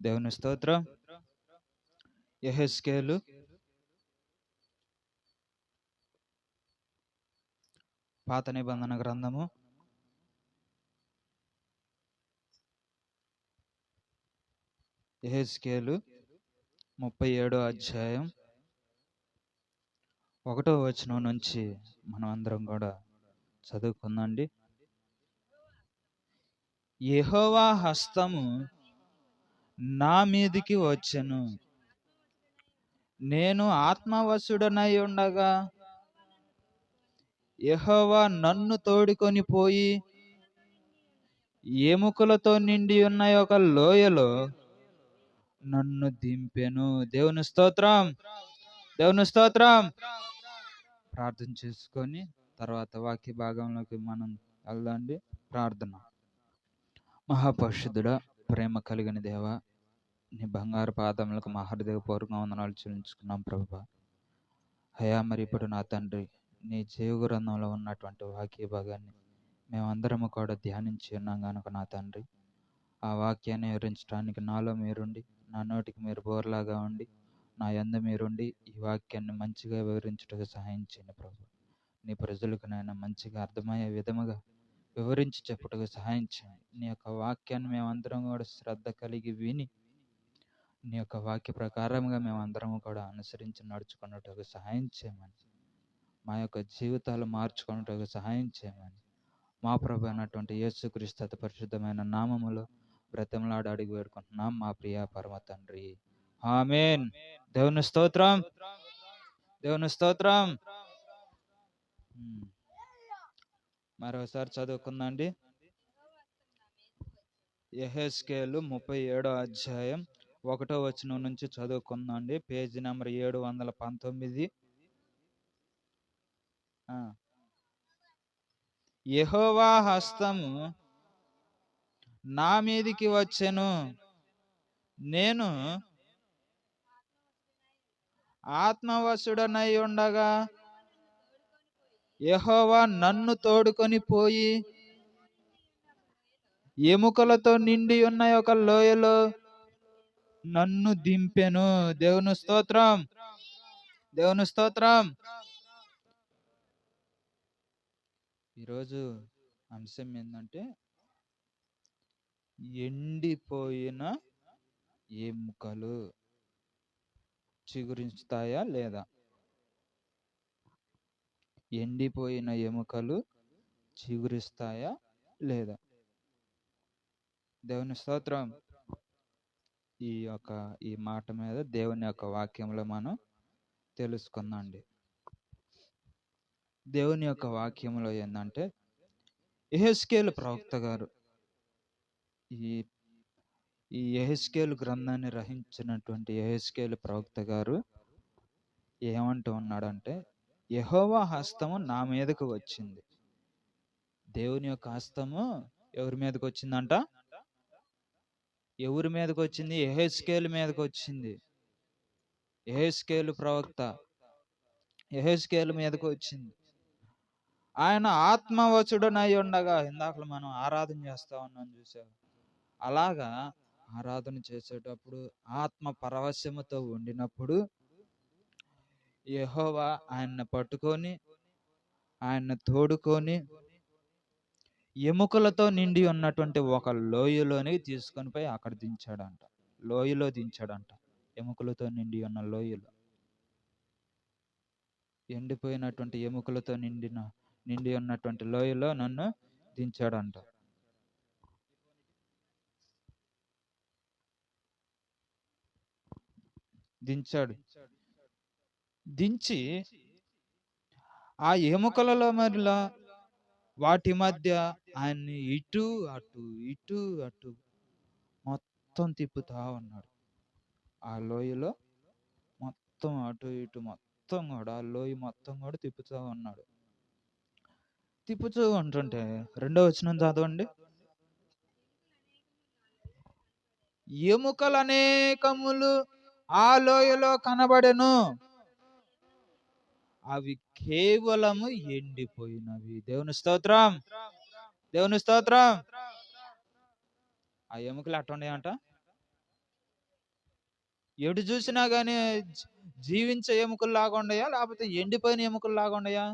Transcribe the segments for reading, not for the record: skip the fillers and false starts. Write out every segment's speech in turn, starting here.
దేవుని స్తోత్రం. యెహెజ్కేలు పాత నిబంధన గ్రంథము 37వ అధ్యాయం 1వ వచనం నుంచి మనం అందరం కూడా చదువుకుందండి. యెహోవా హస్తము నా మీదికి వచ్చెను, నేను ఆత్మవశుడనై ఉండగా యెహోవా నన్ను తోడుకొని పోయి ఎముకలతో నిండి ఉన్న ఒక లోయలో నన్ను దింపెను. దేవుని స్తోత్రం, దేవుని స్తోత్రం. ప్రార్థన చేసుకొని తర్వాత వాక్య భాగంలోకి మనం వెళ్దాండి. ప్రార్థన. మహాపరిశుద్ధుడా, ప్రేమ కలిగిన దేవ, నీ బంగారు పాదములకు మా హృదయపూర్వక వందనాలు చెల్లించుకున్నాం ప్రభువా. అయ్యా, మరి ఇప్పుడు నా తండ్రి, నీ జీవ గ్రంథంలో ఉన్నటువంటి వాక్య భాగాన్ని మేమందరము కూడా ధ్యానించి ఉన్నాం కనుక నా తండ్రి, ఆ వాక్యాన్ని వివరించడానికి నాలో మీరుండి, నా నోటికి మీరు బోర్లాగా ఉండి, నా యందు మీరుండి ఈ వాక్యాన్ని మంచిగా వివరించుటకు సహాయం చేయండి ప్రభు. నీ ప్రజలకు నాయన మంచిగా అర్థమయ్యే విధముగా వివరించి చెప్పుటకు సహాయం చేయండి. నీ యొక్క వాక్యాన్ని మేమందరం కూడా శ్రద్ధ కలిగి విని నీ యొక్క వాక్య ప్రకారంగా మేమందరం కూడా అనుసరించి నడుచుకున్నట్టుకు సహాయం చేయమని, మా యొక్క జీవితాలు మార్చుకున్నట్టుకు సహాయం చేయమని మా ప్రభు అయినటువంటి యేసుక్రీస్తు అతి పరిశుద్ధమైన నామములో బ్రతిమలాడి అడిగి వేడుకుంటున్నాం మా ప్రియ పరమ తండ్రి, ఆమేన్. దేవుని స్తోత్రం, దేవుని స్తోత్రం. మరోసారి చదువుకుందండి. యెహెజ్కేలు 37వ అధ్యాయం 1వ వచనం నుంచి చదువుకుందండి. Page number 719. యెహోవా హస్తము నా మీదికి వచ్చెను, నేను ఆత్మవశుడనై ఉండగా యెహోవా నన్ను తోడుకొని పోయి ఎముకలతో నిండి ఉన్న ఒక లోయలో నన్ను దింపెను. దేవుని స్తోత్రం, దేవుని స్తోత్రం. ఈరోజు అంశం ఏంటంటే ఎండిపోయిన ఎముకలు చిగురిస్తాయా లేదా? ఎండిపోయిన ఎముకలు చిగురిస్తాయా లేదా? దేవుని స్తోత్రం. ఈ మాట మీద దేవుని యొక్క వాక్యంలో మనం తెలుసుకుందాండి. దేవుని యొక్క వాక్యంలో ఏంటంటే, యెహెజ్కేలు ప్రవక్త గారు ఈ యెహెజ్కేలు గ్రంథాన్ని రచించినటువంటి యెహెజ్కేలు ప్రవక్త గారు ఏమంటూ ఉన్నాడంటే, యెహోవా హస్తము నా మీదకు వచ్చింది. దేవుని యొక్క హస్తము ఎవరి మీదకి వచ్చిందంట? ఎవరి మీదకి వచ్చింది? యెహెజ్కేలు మీదకి వచ్చింది. యెహెజ్కేలు ప్రవక్త యెహెజ్కేలు మీదకి వచ్చింది. ఆయన ఆత్మవశుడనై ఉండగా, ఇందాక మనం ఆరాధన చేస్తా ఉన్నాం చూసావు, అలాగా ఆరాధన చేసేటప్పుడు ఆత్మ పరవశముతో ఉండినప్పుడు యెహోవా ఆయన్ని పట్టుకొని ఆయన్ని తోడుకొని ఎముకలతో నిండి ఉన్నటువంటి ఒక లోయలోనే తీసుకొని పోయి అక్కడ దించాడంట. లోయలో దించాడంట. ఎముకలతో నిండి ఉన్న లోయలో, ఎండిపోయినటువంటి ఎముకలతో నిండి ఉన్నటువంటి లోయలో నన్ను దించాడంట. దించాడు. దించి ఆ ఎముకలలో మరిలా వాటి మధ్య ఆయన్ని ఇటు అటు మొత్తం తిప్పుతా ఉన్నాడు. ఆ లోయలో మొత్తం అటు ఇటు మొత్తం కూడా ఆ లోయ మొత్తం కూడా తిప్పుతూ ఉన్నాడు. తిప్పుతూ ఉంటుంటే 2వ వచనం చదవండి. ఎముకలు అనేకములు ఆ లోయలో కనబడెను, అవి కేవలము ఎండిపోయినవి. దేవుని స్తోత్రం, దేవుని స్తోత్రం. ఆ ఎముకలు అట్టుండేయంట. ఎటు చూసినా కానీ జీవించే ఎముకలు లాగా ఉండయా, లేకపోతే ఎండిపోయిన ఎముకలు లాగా ఉండయా?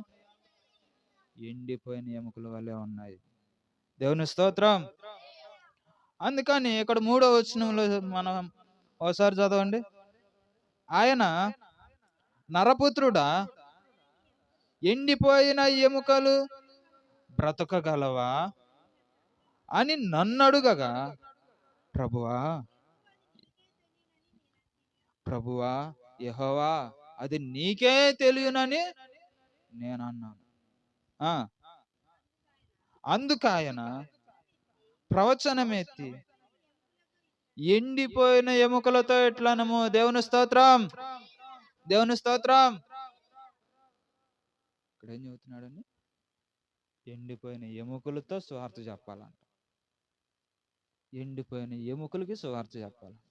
ఎండిపోయిన ఎముకల వల్లే ఉన్నాయి. దేవుని స్తోత్రం. అందుకని ఇక్కడ 3వ వచనంలో మనం ఒకసారి చదవండి. ఆయన నరపుత్రుడా, ఎండిపోయిన ఎముకలు బ్రతకగలవా అని నన్నడుగగా, ప్రభువా ప్రభువా యెహోవా, అది నీకే తెలియనని నేను అన్నాను. అందుకు ఆయన ప్రవచనమెత్తి ఎండిపోయిన ఎముకలతో ఎట్లనము. దేవుని స్తోత్రం, దేవుని స్తోత్రం. ఇక్కడ ఏం చెబుతున్నాడని? ఎండిపోయిన ఎముకలతో సువార్త చెప్పాలంట. ఎండిపోయిన ఎముకలకి సువార్త చెప్పాలంట.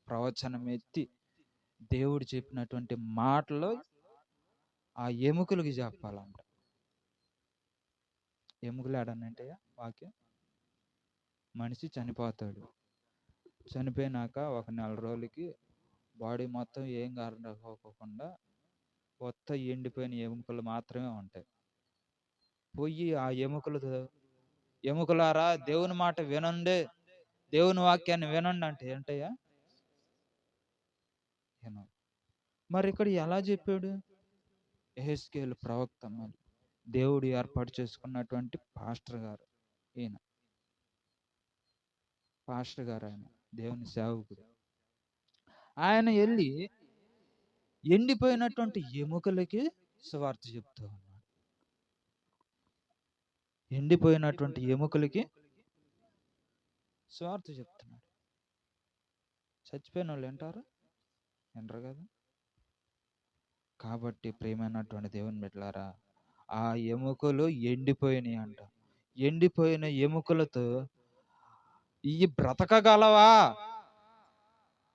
ప్రవచనం ఎత్తి దేవుడు చెప్పినటువంటి మాటలు ఆ ఎముకలకి చెప్పాలంట. ఎముకలు ఏడనంటే వాక్యం, మనిషి చనిపోతాడు. చనిపోయినాక ఒక 4 రోజులకి బాడీ మొత్తం ఏం కారణకోకుండా కొత్త ఎండిపోయిన ఎముకలు మాత్రమే ఉంటాయి. పోయి ఆ ఎముకలారా దేవుని మాట వినండి, దేవుని వాక్యాన్ని వినండి అంటే ఏంటయ్యా? మరి ఇక్కడ ఎలా చెప్పాడు? యెహెజ్కేలు ప్రవక్త, మరి దేవుడు ఏర్పాటు చేసుకున్నటువంటి పాస్టర్ గారు, ఈయన పాస్టర్ గారు, ఆయన దేవుని సేవకుడు. ఆయన వెళ్ళి ఎండిపోయినటువంటి ఎముకలకి సువార్త చెప్తూ ఉన్నాడు. ఎండిపోయినటువంటి ఎముకలకి సువార్త చెప్తున్నాడు. చచ్చిపోయిన వాళ్ళు వింటారు? వినరు కదా. కాబట్టి ప్రియమైనటువంటి దేవుని బిడ్డలారా, ఆ ఎముకలు ఎండిపోయినాయి అంట. ఎండిపోయిన ఎముకలతో ఈ బ్రతకగలవా?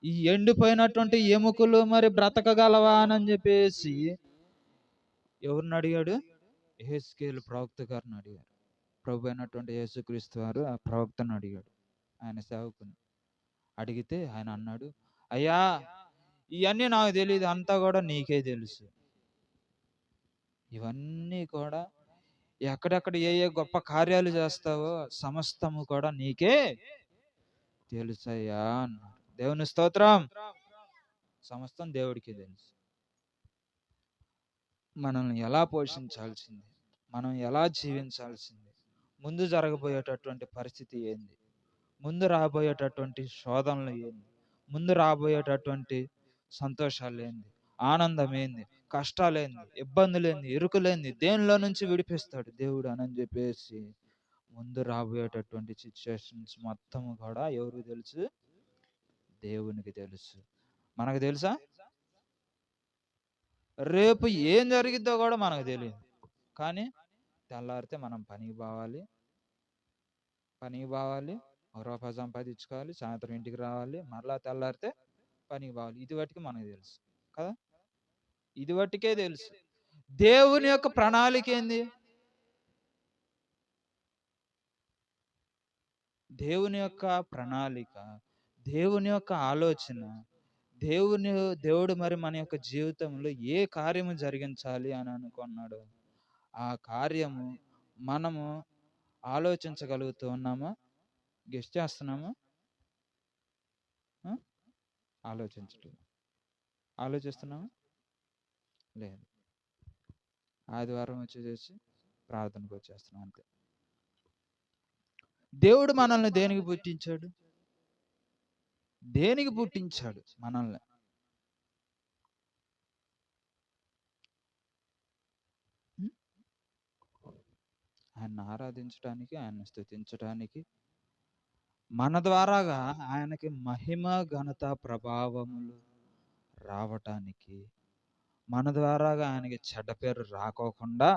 ఈ ఎండిపోయినటువంటి ఎముకలు మరి బ్రతకగలవా అని చెప్పేసి ఎవరిని అడిగాడు? యెహెజ్కేలు ప్రవక్త గారిని అడిగాడు. ప్రభు అయినటువంటి యేసుక్రీస్తు వారు ఆ ప్రవక్తను అడిగాడు, ఆయన సేవకుని అడిగితే ఆయన అన్నాడు, అయ్యా ఇవన్నీ నాకు తెలియదు, అంతా కూడా నీకే తెలుసు. ఇవన్నీ కూడా ఎక్కడెక్కడ ఏ ఏ గొప్ప కార్యాలు చేస్తావో సమస్తము కూడా నీకే తెలుసయ్యా అన్నాడు. దేవుని స్తోత్రం. సమస్తం దేవుడికి తెలుసు. మనల్ని ఎలా పోషించాల్సింది, మనం ఎలా జీవించాల్సింది, ముందు జరగబోయేటటువంటి పరిస్థితి ఏంది, ముందు రాబోయేటటువంటి శోధనలు ఏంది, ముందు రాబోయేటటువంటి సంతోషాలు ఏంది, ఆనందం ఏంది, కష్టాలేంది, ఇబ్బందులేంది, ఇరుకులేంది, దేనిలో నుంచి విడిపిస్తాడు దేవుడు అని చెప్పేసి ముందు రాబోయేటటువంటి సిచ్యువేషన్స్ మొత్తం కూడా ఎవరికి తెలుసు? దేవునికి తెలుసు. మనకు తెలుసా? రేపు ఏం జరిగిద్దో కూడా మనకు తెలియదు. కానీ తెల్లారితే మనం పనికి పోవాలి, రూపాయి సంపాదించుకోవాలి, సాయంత్రం ఇంటికి రావాలి, మరలా తెల్లారితే పనికి పోవాలి. ఇది వాటికి మనకు తెలుసు కదా. ఇది వాటికే తెలుసు. దేవుని యొక్క ప్రణాళిక ఏంది? దేవుని యొక్క ప్రణాళిక, దేవుని యొక్క ఆలోచన, దేవుడు మరి మన యొక్క జీవితంలో ఏ కార్యము జరిగించాలి అని అనుకున్నాడు, ఆ కార్యము మనము ఆలోచించగలుగుతూ ఉన్నామా? గెస్ట్ చేస్తున్నామా? ఆలోచిస్తున్నామా? లేదు. ఆదివారం వచ్చేసి ప్రార్థనకు వచ్చేస్తున్నాం అంతే. దేవుడు మనల్ని దేనికి పుట్టించాడు? దేనికి పుట్టించాడు మనల్ని? ఆయన్ని ఆరాధించడానికి, ఆయన్ని స్తుతించడానికి, మన ద్వారాగా ఆయనకి మహిమ ఘనత ప్రభావములు రావటానికి, మన ద్వారాగా ఆయనకి చెడ్డ పేరు రాకోకుండా,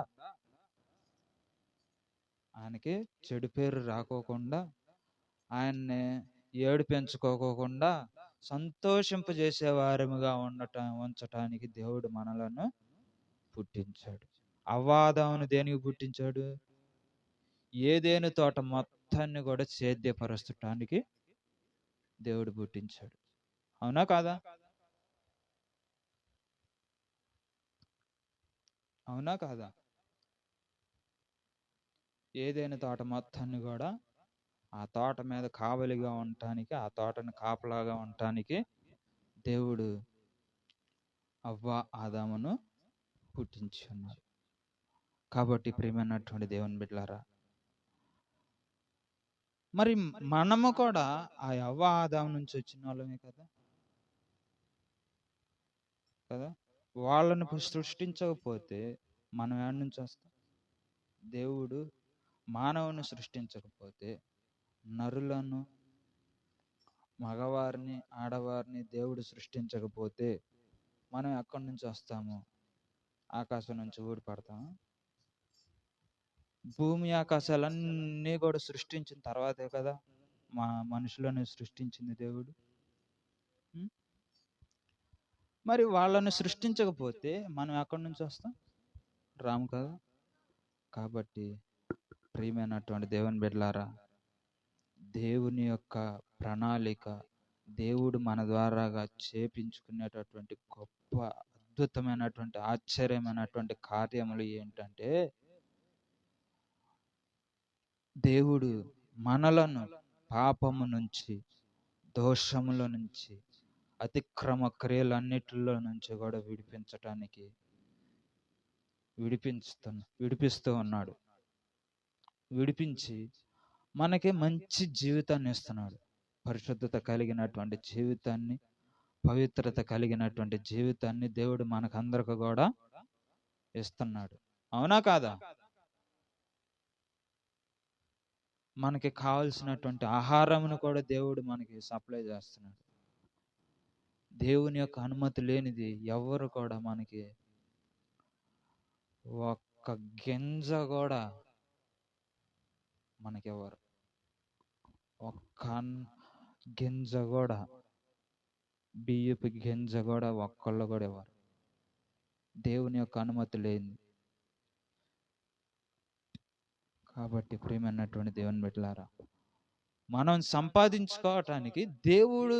ఆయనకి చెడు పేరు రాకోకుండా, ఆయన్ని ఏడిపించుకోకుండా సంతోషింపజేసే వారముగా ఉంచటానికి దేవుడు మనలను పుట్టించాడు. అవ్వాదామును దేనికి పుట్టించాడు? ఏదేను తోట మొత్తాన్ని కూడా సేద్యపరచటానికి దేవుడు పుట్టించాడు. అవునా కాదా? అవునా కాదా? ఏదైనా తోట మొత్తాన్ని కూడా ఆ తోట మీద కావలిగా ఉండటానికి, ఆ తోటను కాపలాగా ఉండటానికి దేవుడు అవ్వ ఆదామును పుట్టించి ఉన్నాడు. కాబట్టి ప్రియమైనటువంటి దేవుని బిడ్డలారా, మరి మనము కూడా ఆ అవ్వ ఆదాము నుంచి వచ్చిన వాళ్ళమే కదా కదా వాళ్ళని సృష్టించకపోతే మనం ఏడ నుంచి వస్తాం? దేవుడు మానవుని సృష్టించకపోతే, నరులను, మగవారిని, ఆడవారిని దేవుడు సృష్టించకపోతే మనం ఎక్కడి నుంచి వస్తాము? ఆకాశం నుంచి ఊడిపడతాము? భూమి ఆకాశాలన్నీ కూడా సృష్టించిన తర్వాతే కదా మనుషులను సృష్టించింది దేవుడు. మరి వాళ్ళని సృష్టించకపోతే మనం ఎక్కడి నుంచి వస్తాం? రాము కదా. కాబట్టి ప్రియమైనటువంటి దేవుని బిడ్డలారా, దేవుని యొక్క ప్రణాళిక, దేవుడు మన ద్వారాగా చేపించుకునేటటువంటి గొప్ప అద్భుతమైనటువంటి ఆశ్చర్యమైనటువంటి కార్యములు ఏంటంటే, దేవుడు మనలను పాపము నుంచి, దోషముల నుంచి, అతిక్రమ క్రియలన్నిటిలో నుంచి కూడా విడిపించటానికి విడిపిస్తూ ఉన్నాడు. విడిపించి మనకి మంచి జీవితాన్ని ఇస్తున్నాడు. పరిశుద్ధత కలిగినటువంటి జీవితాన్ని, పవిత్రత కలిగినటువంటి జీవితాన్ని దేవుడు మనకందరికి కూడా ఇస్తున్నాడు. అవునా కాదా? మనకి కావలసినటువంటి ఆహారమును కూడా దేవుడు మనకి సప్లై చేస్తున్నాడు. దేవుని యొక్క అనుమతి లేనిది ఎవరు కూడా మనకి ఒక్క గింజ కూడా మనకెవరు, ఒక్క గింజ కూడా, బియ్యపు గింజ కూడా ఒక్కళ్ళు కూడా ఎవరు, దేవుని యొక్క అనుమతి లేని. కాబట్టి ప్రియమైనటువంటి దేవుని బిడ్డలారా, మనం సంపాదించుకోవటానికి దేవుడు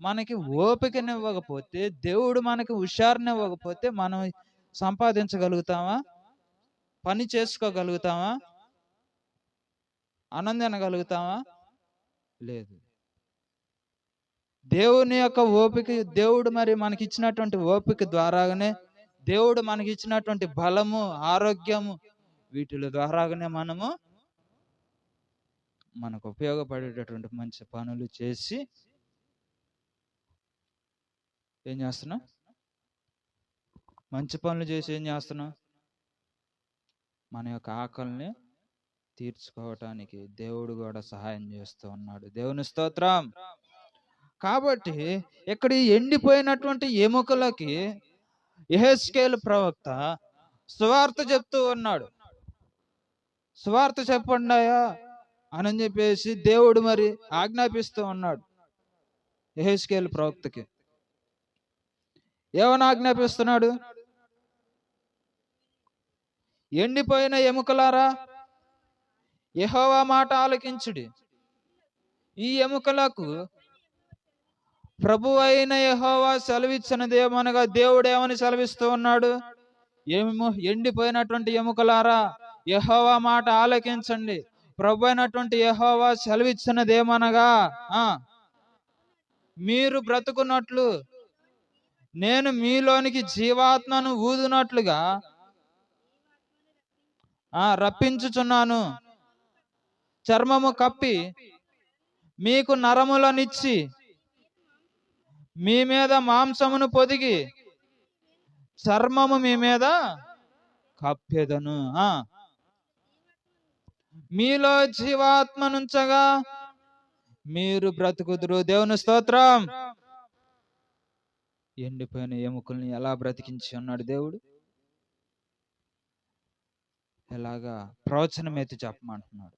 మనకి ఓపికనివ్వకపోతే, దేవుడు మనకి హుషారునివ్వకపోతే మనం సంపాదించగలుగుతామా? పని చేసుకోగలుగుతామా? ఆనందించగలుగుతామా? లేదు. దేవుని యొక్క ఓపిక, దేవుడు మరి మనకి ఇచ్చినటువంటి ఓపిక ద్వారాగానే, దేవుడు మనకి ఇచ్చినటువంటి బలము, ఆరోగ్యము, వీటిల ద్వారాగానే మనకు ఉపయోగపడేటటువంటి మంచి పనులు చేసి ఏం చేస్తున్నాం? మంచి పనులు చేసి ఏం చేస్తున్నాం? మన యొక్క ఆకలిని తీర్చుకోవటానికి దేవుడు కూడా సహాయం చేస్తూ ఉన్నాడు. దేవుని స్తోత్రం. కాబట్టి ఇక్కడ ఎండిపోయినటువంటి ఎముకలకి యెహెజ్కేలు ప్రవక్త సువార్త చెప్తూ ఉన్నాడు. సువార్త చెప్పండాయా అని చెప్పేసి దేవుడు మరి ఆజ్ఞాపిస్తూ ఉన్నాడు యెహెజ్కేలు ప్రవక్తకి. ఏమని ఆజ్ఞాపిస్తున్నాడు? ఎండిపోయిన ఎముకలారా, యెహోవా మాట ఆలకించుడి. ఈ ఎముకలకు ప్రభు అయిన యెహోవా సెలవిచ్చినదేమనగా, దేవుడు ఏమని సెలవిస్తూ ఉన్నాడు? ఎండిపోయినటువంటి ఎముకలారా, యెహోవా మాట ఆలకించండి. ప్రభు అయినటువంటి యెహోవా సెలవిచ్చినదేమనగా, మీరు బ్రతుకున్నట్లు, నేను మీలోనికి జీవాత్మను ఊదునట్లుగా రప్పించుచున్నాను. చర్మము కప్పి మీకు నరములనిచ్చి మీ మీద మాంసమును పొదిగి చర్మము మీ మీద కప్పెదను. మీలో జీవాత్మనుంచగా మీరు బ్రతుకుదురు. దేవుని స్తోత్రం. ఎండిపోయిన ఎముకల్ని ఎలా బ్రతికించి ఉన్నాడు దేవుడు? ఎలాగా? ప్రవచనం ఎత్తి చెప్పమంటున్నాడు,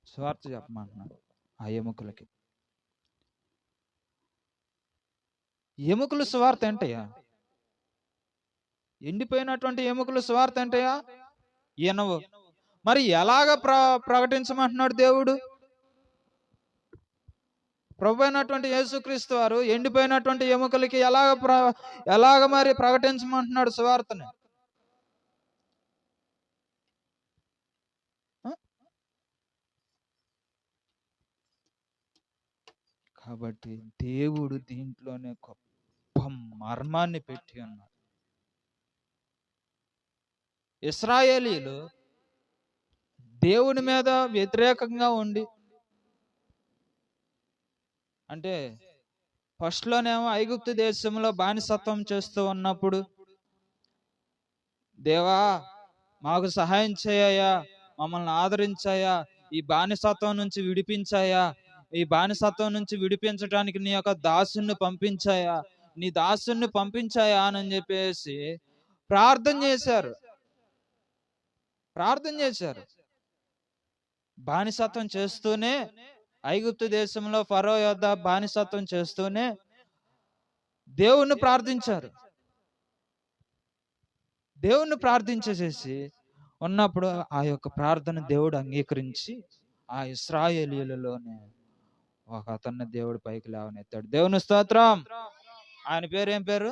స్వార్థ చెప్పమంటున్నాడు ఆ ఎముకలకి. ఎముకలు స్వార్థ ఏంటయ్యా? ఎండిపోయినటువంటి ఎముకలు స్వార్థ ఏంటయ్యా? ఈనవు. మరి ఎలాగ ప్రకటించమంటున్నాడు దేవుడు? ప్రభు అయినటువంటి యేసుక్రీస్తు వారు ఎండిపోయినటువంటి ఎముకలకి ఎలాగ మరి ప్రకటించమంటున్నాడు సువార్తని? కాబట్టి దేవుడు దీంట్లోనే గొప్ప మర్మాన్ని పెట్టి ఉన్నాడు. ఇశ్రాయేలీలు దేవుని మీద వ్యతిరేకంగా ఉండి, అంటే ఫస్ట్లోనేమో ఐగుప్తు దేశంలో బానిసత్వం చేస్తూ ఉన్నప్పుడు, దేవా మాకు సహాయం చేయ్యా, మమ్మల్ని ఆదరించాయా, ఈ బానిసత్వం నుంచి విడిపించాయా, ఈ బానిసత్వం నుంచి విడిపించడానికి నీ యొక్క దాసుని పంపించాయా, నీ దాసుని పంపించాయా అని చెప్పేసి ప్రార్థన చేశారు. బానిసత్వం చేస్తూనే, ఐగుప్తు దేశంలో ఫరో యొద్ద బానిసత్వం చేస్తూనే దేవుణ్ణి ప్రార్థించేసి ఉన్నప్పుడు ఆ యొక్క ప్రార్థన దేవుడు అంగీకరించి ఆ ఇశ్రాయేలీయులలోనే ఒక అతన్ని దేవుడు పైకి లేవనెత్తాడు. దేవుని స్తోత్రం. ఆయన పేరు ఏం పేరు?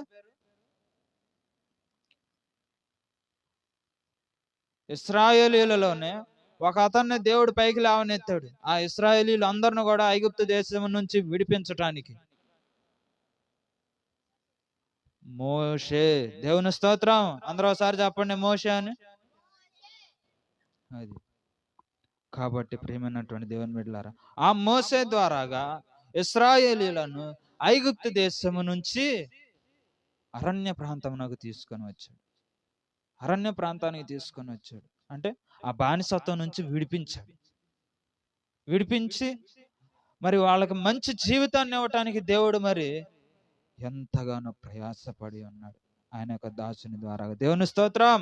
ఇశ్రాయేలీయులలోనే ఒక అతన్ని దేవుడు పైకి లేవనెత్తాడు. ఆ ఇశ్రాయేలీయులు అందరిని కూడా ఐగుప్తు దేశం నుంచి విడిపించటానికి. మోషే. దేవుని స్తోత్రం. అందరూ ఒకసారి చెప్పండి మోషే అని. అది కాబట్టి ప్రియమైనటువంటి దేవుని బిడ్డలారా, ఆ మోషే ద్వారాగా ఇశ్రాయేలీయులను ఐగుప్తు దేశము నుంచి అరణ్య ప్రాంతమునకు తీసుకొని వచ్చాడు. అరణ్య ప్రాంతానికి తీసుకొని వచ్చాడు అంటే ఆ బానిసత్వం నుంచి విడిపించి మరి వాళ్ళకి మంచి జీవితాన్ని ఇవ్వటానికి దేవుడు మరి ఎంతగానో ప్రయాసపడి ఉన్నాడు ఆయన యొక్క దాసుని ద్వారా. దేవుని స్తోత్రం.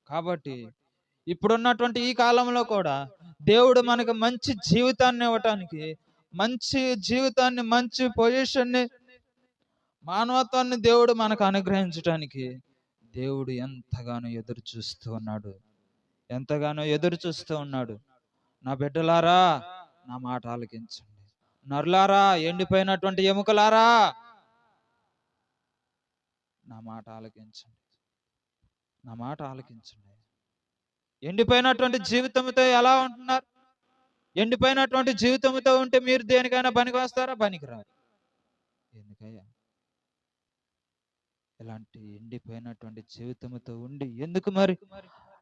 కాబట్టి ఇప్పుడున్నటువంటి ఈ కాలంలో కూడా దేవుడు మనకు మంచి జీవితాన్ని ఇవ్వటానికి, మంచి జీవితాన్ని, మంచి పొజిషన్ని, మానవత్వాన్ని దేవుడు మనకు అనుగ్రహించటానికి దేవుడు ఎంతగానో ఎదురు చూస్తూ ఉన్నాడు. నా బిడ్డలారా, నా మాట ఆలకించండి. నరులారా, ఎండిపోయినటువంటి ఎముకలారా, నా మాట ఆలకించండి. ఎండిపోయినటువంటి జీవితంతో ఎలా ఉంటున్నారు? ఎండిపోయినటువంటి జీవితంతో ఉంటే మీరు దేనికైనా పనికి వస్తారా? పనికిరారు. ఎందుకయ్యా ఇలాంటి ఎండిపోయినటువంటి జీవితంతో ఉండి ఎందుకు మరి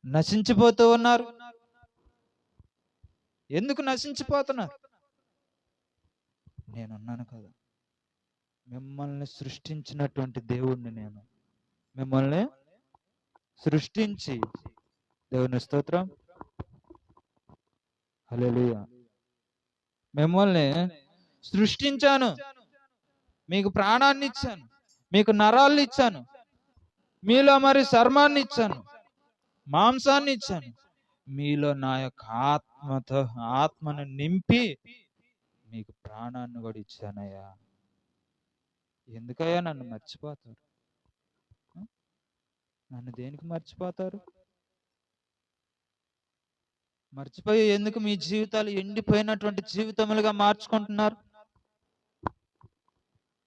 నశించిపోతూ ఉన్నారు? ఎందుకు నశించిపోతున్నారు? నేనున్నాను కదా, మిమ్మల్ని సృష్టించినటువంటి దేవుణ్ణి నేను. మిమ్మల్ని సృష్టించి, దేవుని స్తోత్రం, హల్లెలూయా, మిమ్మల్ని సృష్టించాను, మీకు ప్రాణాన్ని ఇచ్చాను, మీకు నరాలను ఇచ్చాను, మీలో మరి చర్మాన్ని ఇచ్చాను, మాంసాన్ని ఇచ్చాను, మీలో నా యొక్క ఆత్మను నింపి మీకు ప్రాణాన్ని కూడా ఇచ్చానయ్యా. ఎందుకయ్యా నన్ను మర్చిపోతారు? నన్ను దేనికి మర్చిపోతారు? మర్చిపోయి ఎందుకు మీ జీవితాలు ఎండిపోయినటువంటి జీవితములుగా మార్చుకుంటున్నారు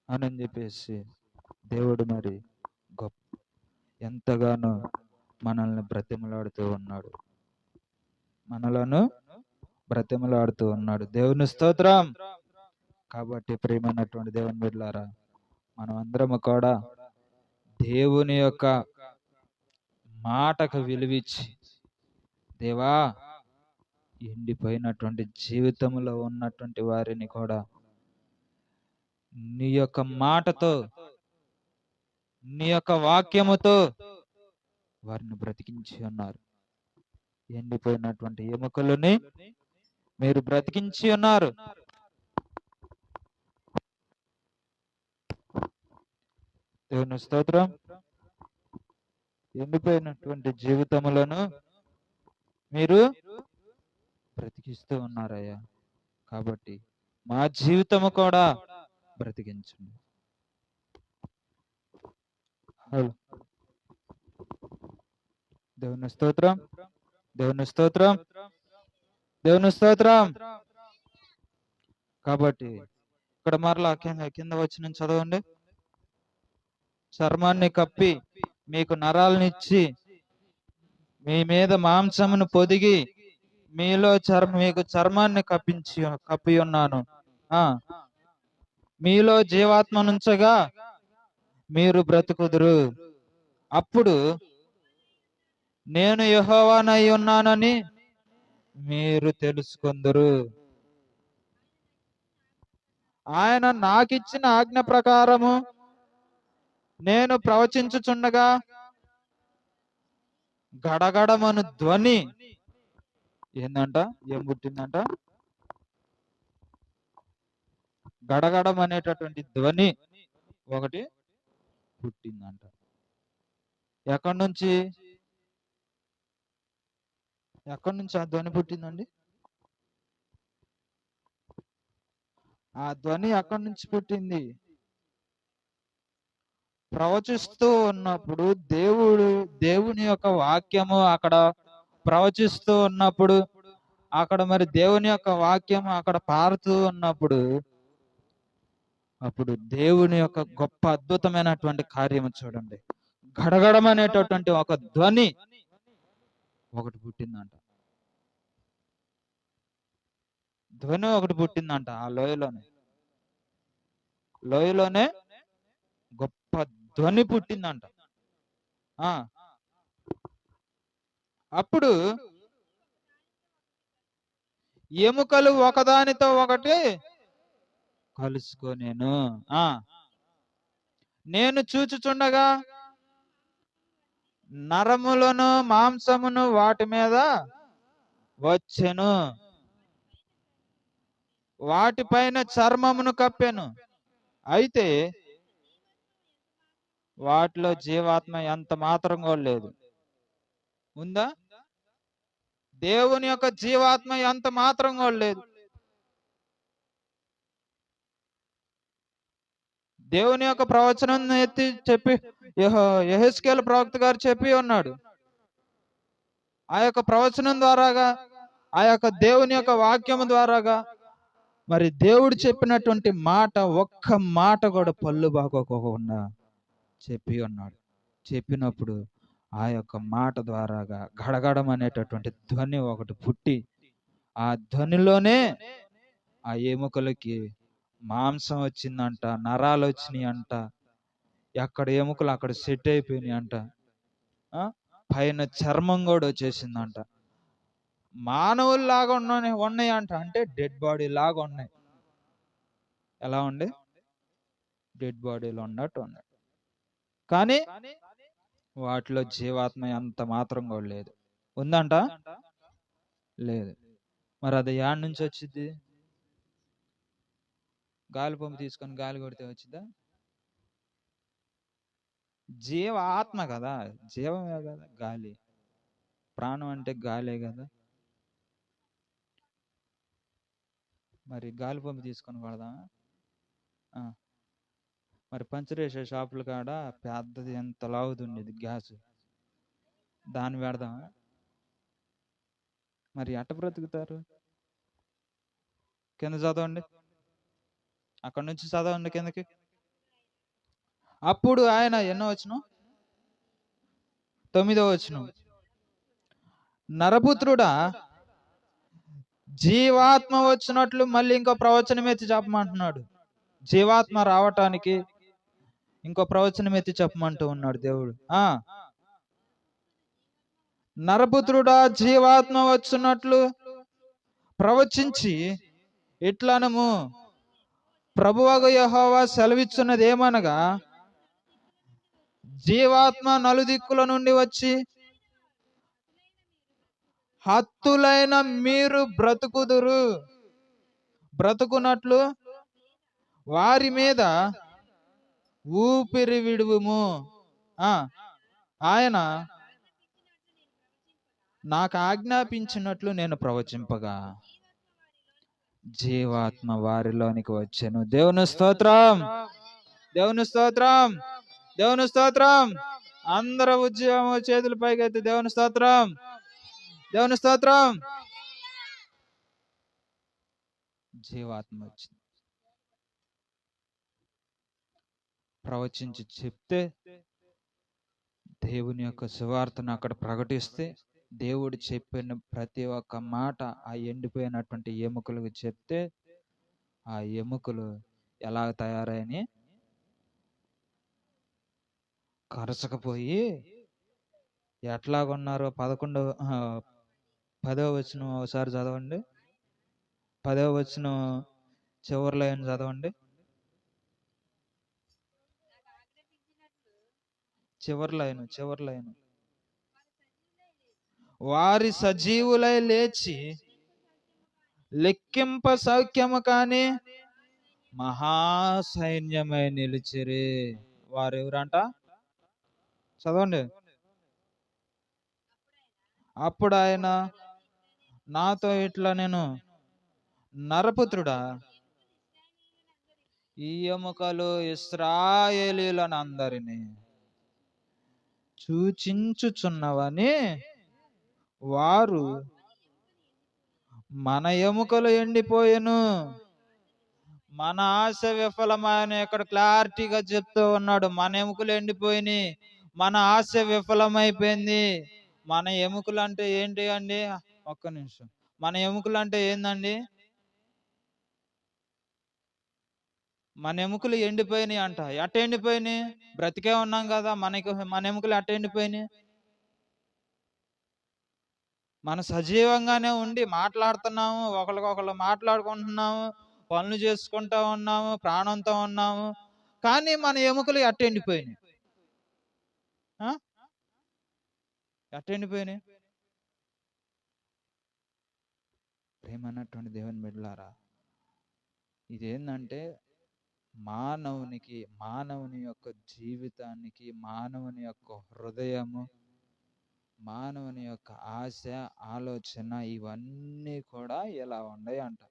అని చెప్పేసి దేవుడు మరి ఎంతగానో మనల్ని బ్రతిమలాడుతూ ఉన్నాడు. దేవుని స్తోత్రం. కాబట్టి ప్రియమైనటువంటి దేవుని బిడ్డలారా, మనం అందరము కూడా దేవుని యొక్క మాటకు విలువిచ్చి, దేవా, ఎండిపోయినటువంటి జీవితంలో ఉన్నటువంటి వారిని కూడా నీ యొక్క మాటతో, నీ యొక్క వాక్యముతో వారిని బ్రతికించి ఉన్నారు. ఎండిపోయినటువంటి ఎముకలని మీరు బ్రతికించి ఉన్నారు. దేవుని స్తోత్రం. ఎండిపోయినటువంటి జీవితములను మీరు బ్రతికిస్తూ ఉన్నారయ్యా. కాబట్టి మా జీవితము కూడా బ్రతికించండి. దేవుని స్తోత్రం. కాబట్టి ఇక్కడ మరలా కింద వచ్చిన చదవండి. చర్మాన్ని కప్పి మీకు నరాలనిచ్చి మీ మీద మాంసమును పొదిగి మీలో మీకు చర్మాన్ని కప్పి ఉన్నాను. మీలో జీవాత్మ నుంచగా మీరు బ్రతుకుదురు. అప్పుడు నేను యెహోవానై ఉన్నానని మీరు తెలుసుకొందురు. ఆయన నాకిచ్చిన ఆజ్ఞ ప్రకారము నేను ప్రవచించుచుండగా గడగడమను ధ్వని ఏందంట? ఏం పుట్టిందంట? గడగడం అనేటటువంటి ధ్వని ఒకటి పుట్టిందంట. ఎక్కడి నుంచి ఆ ధ్వని పుట్టిందండి? ఆ ధ్వని ఎక్కడి నుంచి పుట్టింది? ప్రవచిస్తూ ఉన్నప్పుడు దేవుని యొక్క వాక్యము అక్కడ ప్రవచిస్తూ ఉన్నప్పుడు, అక్కడ మరి దేవుని యొక్క వాక్యం అక్కడ పారుతూ ఉన్నప్పుడు, అప్పుడు దేవుని యొక్క గొప్ప అద్భుతమైనటువంటి కార్యము చూడండి. గడగడం అనేటటువంటి ఒక ధ్వని ఒకటి పుట్టిందంట. ధ్వని ఒకటి పుట్టిందంట ఆ లోయలోనే గొప్ప ధ్వని పుట్టిందంట. అప్పుడు ఎముకలు ఒకదానితో ఒకటి కలుసుకోనేను. నేను చూచుచుండగా నరములను మాంసమును వాటి మీద వచ్చెను, వాటిపైన చర్మమును కప్పెను. అయితే వాటిలో జీవాత్మ ఎంత మాత్రం కూడా లేదు. ఉందా? దేవుని యొక్క జీవాత్మ ఎంత మాత్రం కూడా లేదు. దేవుని యొక్క ప్రవచనం ఎత్తి చెప్పి యెహెజ్కేలు ప్రవక్త గారు చెప్పి ఉన్నాడు. ఆ యొక్క ప్రవచనం ద్వారాగా, ఆ యొక్క దేవుని యొక్క వాక్యము ద్వారాగా మరి దేవుడు చెప్పినటువంటి మాట ఒక్క మాట కూడా పళ్ళు బాగోకుండా చెప్పి ఉన్నాడు. చెప్పినప్పుడు ఆ యొక్క మాట ద్వారాగా గడగడం అనేటటువంటి ధ్వని ఒకటి పుట్టి, ఆ ధ్వనిలోనే ఆ ఎముకలకి మాంసం వచ్చిందంట, నరాలు వచ్చినాయి అంట, ఎక్కడ ఎముకలు అక్కడ సెట్ అయిపోయినాయి అంట, పైన చర్మం కూడా వచ్చేసిందంట. మానవుల్లాగా ఉన్నాయి అంట. అంటే డెడ్ బాడీ లాగా ఉన్నాయి. ఎలా ఉండి? డెడ్ బాడీలో ఉన్నట్టు ఉన్నాయి. కానీ వాటిలో జీవాత్మ ఎంత మాత్రం కూడా లేదు. ఉందంట? లేదు. మరి అది యాడ్ నుంచి వచ్చింది? గాలి పంపు తీసుకొని గాలి కొడితే వచ్చిందా? జీవ ఆత్మ కదా, జీవమే కదా గాలి. ప్రాణం అంటే గాలే కదా. మరి గాలి పంపు తీసుకొని కొడదామా? మరి పంచర్ వేసే షాపుల కాడ పెద్దది ఎంత లాగుతుండేది గ్యాస్, దాన్ని పెడదామా? మరి ఎట్ట బ్రతుకుతారు? కింద చదవండి, అక్కడ నుంచి చదవండి కిందకి. అప్పుడు ఆయన ఎన్నో వచనం? 9వ వచనం. నరపుత్రుడా, జీవాత్మ వచ్చినట్లు మళ్ళీ ఇంకో ప్రవచనం ఎత్తి చెప్పమంటున్నాడు. జీవాత్మ రావటానికి ఇంకో ప్రవచనం ఎత్తి చెప్పమంటూ ఉన్నాడు దేవుడు. నరపుత్రుడా, జీవాత్మ వచ్చినట్లు ప్రవచించి ఇట్లనము, ప్రభువగు యెహోవా సెలవిచ్చున్నది ఏమనగా, జీవాత్మ నలుదిక్కుల నుండి వచ్చి హత్తులైన మీరు బ్రతుకునట్లు వారి మీద ఊపిరి విడువుము. ఆయన నాకు ఆజ్ఞాపించినట్లు నేను ప్రవచింపగా జీవాత్మ వారిలోనికి వచ్చెను. దేవుని స్తోత్రం, దేవుని స్తోత్రం, దేవుని స్తోత్రం. అందరూ ఉద్యోగం చేతుల పైకి, దేవుని స్తోత్రం, దేవుని స్తోత్రం. జీవాత్మ వచ్చింది. ప్రవచించి చెప్తే, దేవుని యొక్క సువార్తను అక్కడ ప్రకటిస్తే, దేవుడు చెప్పిన ప్రతి ఒక్క మాట ఆ ఎండిపోయినటువంటి ఎముకలకు చెప్తే, ఆ ఎముకలు ఎలా తయారని కరచకపోయి ఎట్లాగున్నారో 10వ వచనం ఒకసారి చదవండి. 10వ వచనం చివరి లైన్ చదవండి. చివరి లైన్. వారి సజీవులై లేచి లెక్కింప సౌఖ్యము కాని మహాసైన్యమై నిలిచిరి. వారు ఎవరంట? చదవండి. అప్పుడు ఆయన నాతో ఇట్లా, నేను నరపుత్రుడా, ఈ ఎముకలు ఇశ్రాయేలీయులను అందరినీ సూచించుచున్నవని, వారు మన ఎముకలు ఎండిపోయెను, మన ఆశ విఫలమైన. ఇక్కడ క్లారిటీగా చెప్తూ ఉన్నాడు. మన ఎముకలు ఎండిపోయినాయి, మన ఆశ విఫలమైపోయింది. మన ఎముకలు అంటే ఏంటి అండి? ఒక్క నిమిషం. మన ఎముకలు అంటే ఏందండి? మన ఎముకలు ఎండిపోయినాయి అంట. ఎట్ట ఎండిపోయినాయి? బ్రతికే ఉన్నాం కదా, మన ఎముకలు ఎట్ట ఎండిపోయినాయి? మన సజీవంగానే ఉండి మాట్లాడుతున్నాము, ఒకరికొకరు మాట్లాడుకుంటున్నాము, పనులు చేసుకుంటా ఉన్నాము, ప్రాణంతో ఉన్నాము, కానీ మన ఎముకలు ఎట్ట ఎండిపోయినాయి? ఎట్ట ఎండిపోయినాయి? ప్రేమన్నటువంటి దేవుని బిడ్డలారా, ఇదేంటంటే మానవుని యొక్క జీవితానికి, మానవుని యొక్క హృదయము, మానవుని యొక్క ఆశ, ఆలోచన ఇవన్నీ కూడా ఇలా ఉన్నాయి అంట.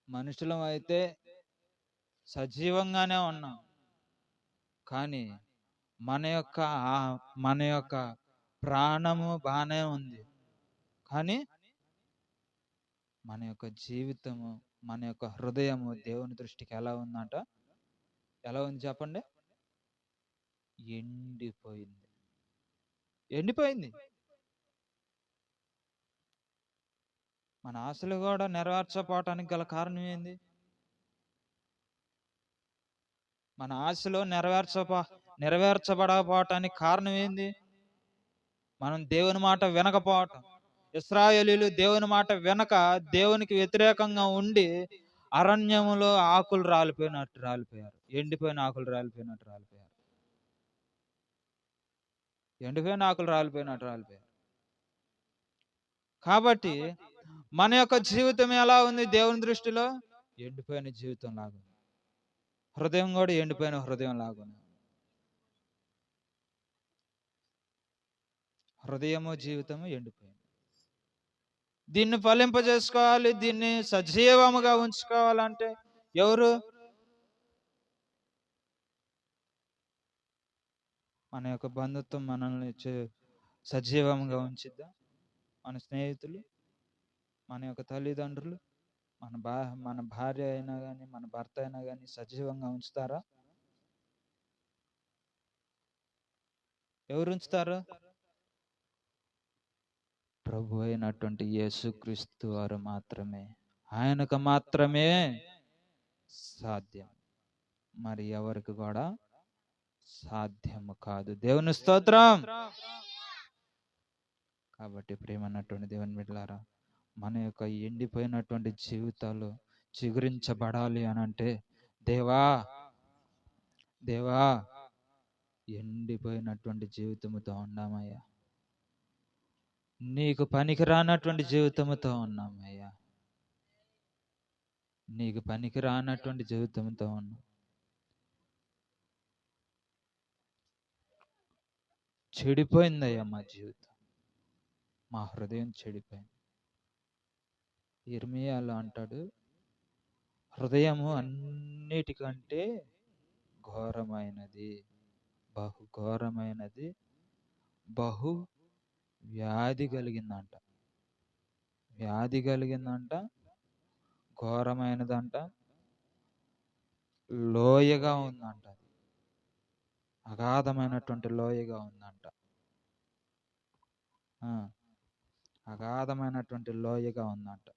మనుషులం అయితే సజీవంగానే ఉన్నాం, కానీ మన యొక్క ప్రాణము బాగానే ఉంది, కానీ మన యొక్క జీవితము, మన యొక్క హృదయము దేవుని దృష్టికి ఎలా ఉందంట? ఎలా ఉంది చెప్పండి? ఎండిపోయింది. మన ఆశలు కూడా నెరవేర్చకపోవటానికి గల కారణం ఏంది? మన ఆశలు నెరవేర్చబడకపోవటానికి కారణం ఏంది? మనం దేవుని మాట వినకపోవటం. ఇశ్రాయేలీయులు దేవుని మాట వినక దేవునికి వ్యతిరేకంగా ఉండి అరణ్యములో ఆకులు రాలిపోయారు. ఎండిపోయిన ఆకులు రాలిపోయినట్టు రాలిపోయారు. కాబట్టి మన యొక్క జీవితం ఎలా ఉంది దేవుని దృష్టిలో? ఎండిపోయిన జీవితం లాగా. హృదయం కూడా ఎండిపోయిన హృదయం లాగా. హృదయము జీవితము ఎండిపోయింది. దీన్ని ఫలింపజేసుకోవాలి, దీన్ని సజీవముగా ఉంచుకోవాలంటే ఎవరు? మన యొక్క బంధుత్వం మనల్ని సజీవంగా ఉంచిద్దా? మన స్నేహితులు, మన యొక్క తల్లిదండ్రులు, మన భార్య అయినా కానీ, మన భర్త అయినా కానీ సజీవంగా ఉంచుతారా? ఎవరు ఉంచుతారు? ప్రభు అయినటువంటి యేసుక్రీస్తు వారు మాత్రమే. ఆయనకు మాత్రమే సాధ్యం, మరి ఎవరికి కూడా సాధ్యము కాదు. దేవుని స్తోత్రం. కాబట్టి ప్రేమన్నటువంటి దేవుని బిడ్డలారా, మన యొక్క ఎండిపోయినటువంటి జీవితాలు చిగురించబడాలి అని అంటే, దేవా ఎండిపోయినటువంటి జీవితముతో ఉన్నామయ్యా, నీకు పనికిరానటువంటి జీవితముతో ఉన్నామయ్యా, నీకు పనికిరానటువంటి జీవితంతో ఉన్నాం. చెడిపోయిందయ్యా మా జీవితం, మా హృదయం చెడిపోయింది. ఇర్మియాలో అంటాడు, హృదయము అన్నిటికంటే ఘోరమైనది, బహు ఘోరమైనది, బహు వ్యాధి కలిగిందంట, ఘోరమైనదంట. లోయగా ఉందంట. అగాధమైనటువంటి లోయగా ఉందంట. అగాధమైనటువంటి లోయగా ఉందంట.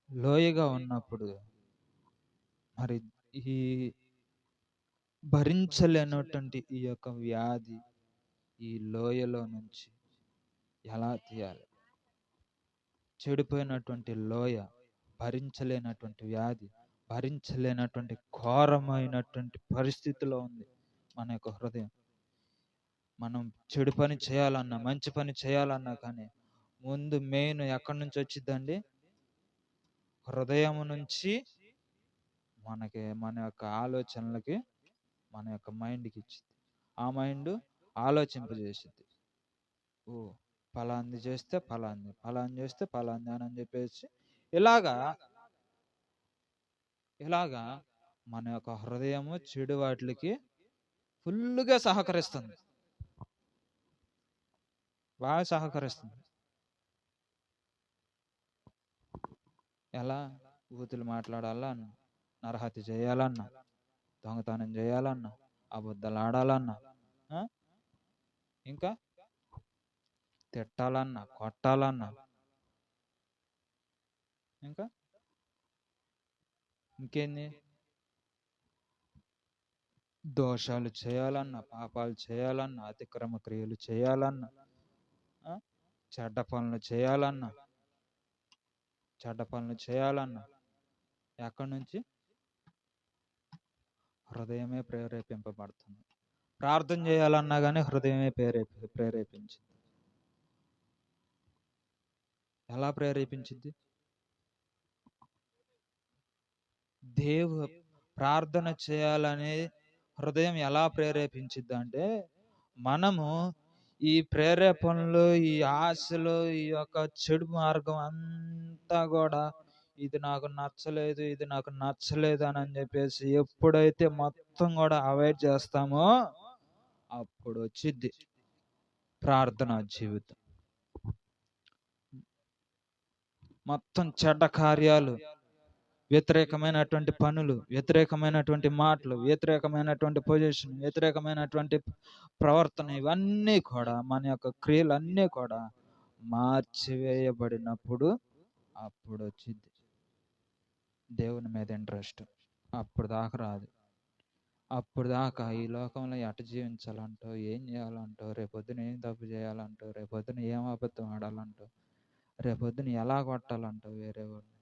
లోయగా ఉన్నప్పుడు మరి ఈ భరించలేనటువంటి ఈ యొక్క వ్యాధి ఈ లోయలో నుంచి ఎలా తీయాలి? చెడిపోయినటువంటి లోయ, భరించలేనటువంటి వ్యాధి, భరించలేనటువంటి ఘోరమైనటువంటి పరిస్థితిలో ఉంది మన యొక్క హృదయం. మనం చెడు పని చేయాలన్నా, మంచి పని చేయాలన్నా కానీ ముందు మెయిన్ ఎక్కడి నుంచి వచ్చిందండి? హృదయం నుంచి మనకి, మన యొక్క ఆలోచనలకి, మన యొక్క మైండ్కి ఇచ్చింది. ఆ మైండ్ ఆలోచింపజేసింది. ఫలాంది చేస్తే ఫలాంది, ఫలాంది చేస్తే ఫలాంది అని చెప్పేసి ఇలాగా మన యొక్క హృదయము చెడు వాటికి ఫుల్గా సహకరిస్తుంది, బాగా సహకరిస్తుంది. ఎలా? బూతులు మాట్లాడాలన్నా, నరహత్య చేయాలన్నా, దొంగతనం చేయాలన్నా, అబద్ధాలు ఆడాలన్నా, ఇంకా తిట్టాలన్నా, కొట్టాలన్నా, ఇంకా ఇంకేంది, దోషాలు చేయాలన్నా, పాపాలు చేయాలన్నా, అతిక్రమ క్రియలు చేయాలన్నా, చెడ్డ పనులు చేయాలన్నా ఎక్కడి నుంచి? హృదయమే ప్రేరేపింపబడుతుంది. ప్రార్థన చేయాలన్నా కానీ హృదయమే ప్రేరేపించింది. ఎలా ప్రేరేపించింది? ప్రార్థన చేయాలనే హృదయం ఎలా ప్రేరేపించింది అంటే, మనము ఈ ప్రేరేపణలు, ఈ ఆశలు, ఈ యొక్క చెడు మార్గం అంతా కూడా ఇది నాకు నచ్చలేదు, ఇది నాకు నచ్చలేదు అని చెప్పేసి ఎప్పుడైతే మొత్తం కూడా అవాయిడ్ చేస్తామో అప్పుడు వచ్చింది ప్రార్థనా జీవితం. మొత్తం చెడ్డ కార్యాలు, వ్యతిరేకమైనటువంటి పనులు, వ్యతిరేకమైనటువంటి మాటలు, వ్యతిరేకమైనటువంటి పొజిషన్, వ్యతిరేకమైనటువంటి ప్రవర్తన, ఇవన్నీ కూడా మన యొక్క క్రియలన్నీ కూడా మార్చివేయబడినప్పుడు అప్పుడు వచ్చింది దేవుని మీద ఇంట్రెస్ట్. అప్పుడు దాకా రాదు. అప్పుడు దాకా ఈ లోకంలో ఎట జీవించాలంటో, ఏం చేయాలంటో, రేపొద్దున ఏం తప్పు చేయాలంటో, రేపొద్దున ఏం అబద్ధం ఆడాలంటో, రేపొద్దున ఎలా కొట్టాలంటో వేరే వాళ్ళు,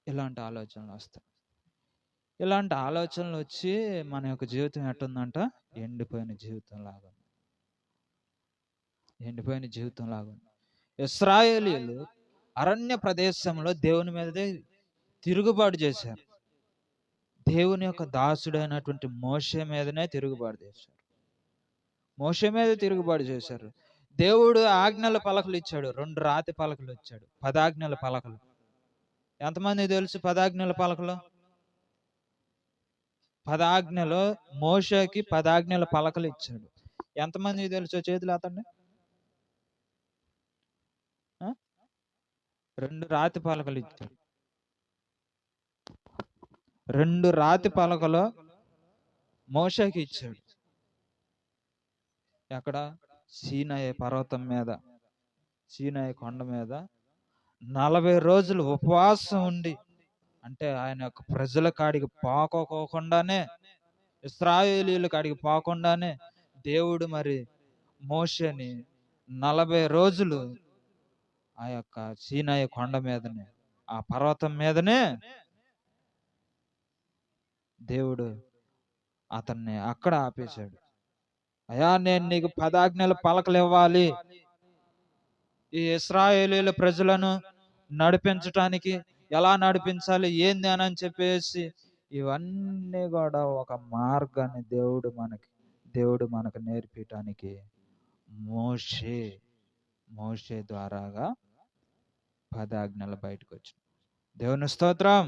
ఇలాంటి ఆలోచనలు వస్తాయి. ఇలాంటి ఆలోచనలు వచ్చి మన యొక్క జీవితం ఎట్టుందంట? ఎండిపోయిన జీవితం లాగా. ఎండిపోయిన జీవితం లాగా. ఇశ్రాయేలీయులు అరణ్య ప్రదేశంలో దేవుని మీదే తిరుగుబాటు చేశారు. దేవుని యొక్క దాసుడైనటువంటి మోషే మీదనే తిరుగుబాటు చేశారు. మోషే మీద తిరుగుబాటు చేశారు. దేవుడు ఆజ్ఞల పలకలు ఇచ్చాడు, 2 రాతి పలకలు ఇచ్చాడు, 10 ఆజ్ఞల పలకలు. ఎంతమంది తెలుసు 10 ఆజ్ఞల పలకలు? 10 ఆజ్ఞలు, మోషేకి 10 ఆజ్ఞల పలకలు ఇచ్చాడు. ఎంతమంది తెలుసు? చేతులు అతండి. 2 రాతి పలకలు ఇచ్చాడు. 2 రాతి పలకలు మోషేకి ఇచ్చాడు. ఎక్కడ? సీనాయి పర్వతం మీద, సీనాయి కొండ మీద 40 రోజులు ఉపవాసం ఉండి, అంటే ఆయన యొక్క ప్రజల కాడికి పోకోకుండానే, ఇశ్రాయేలీయుల కాడికి పోకుండానే దేవుడు మరి మోషేని 40 రోజులు ఆ యొక్క సీనాయి కొండ మీదనే, ఆ పర్వతం మీదనే దేవుడు అతన్ని అక్కడ ఆపేశాడు. అయ్యా, నేను నీకు 10 ఆజ్ఞల పలకలు ఇవ్వాలి, ఈ ఇశ్రాయేలీయుల ప్రజలను నడిపించటానికి ఎలా నడిపించాలి ఏంది అని చెప్పేసి ఇవన్నీ కూడా ఒక మార్గాన్ని దేవుడు మనకు నేర్పించటానికి మోషే ద్వారాగా 10 ఆజ్ఞలు బయటకు వచ్చినాయి. దేవుని స్తోత్రం.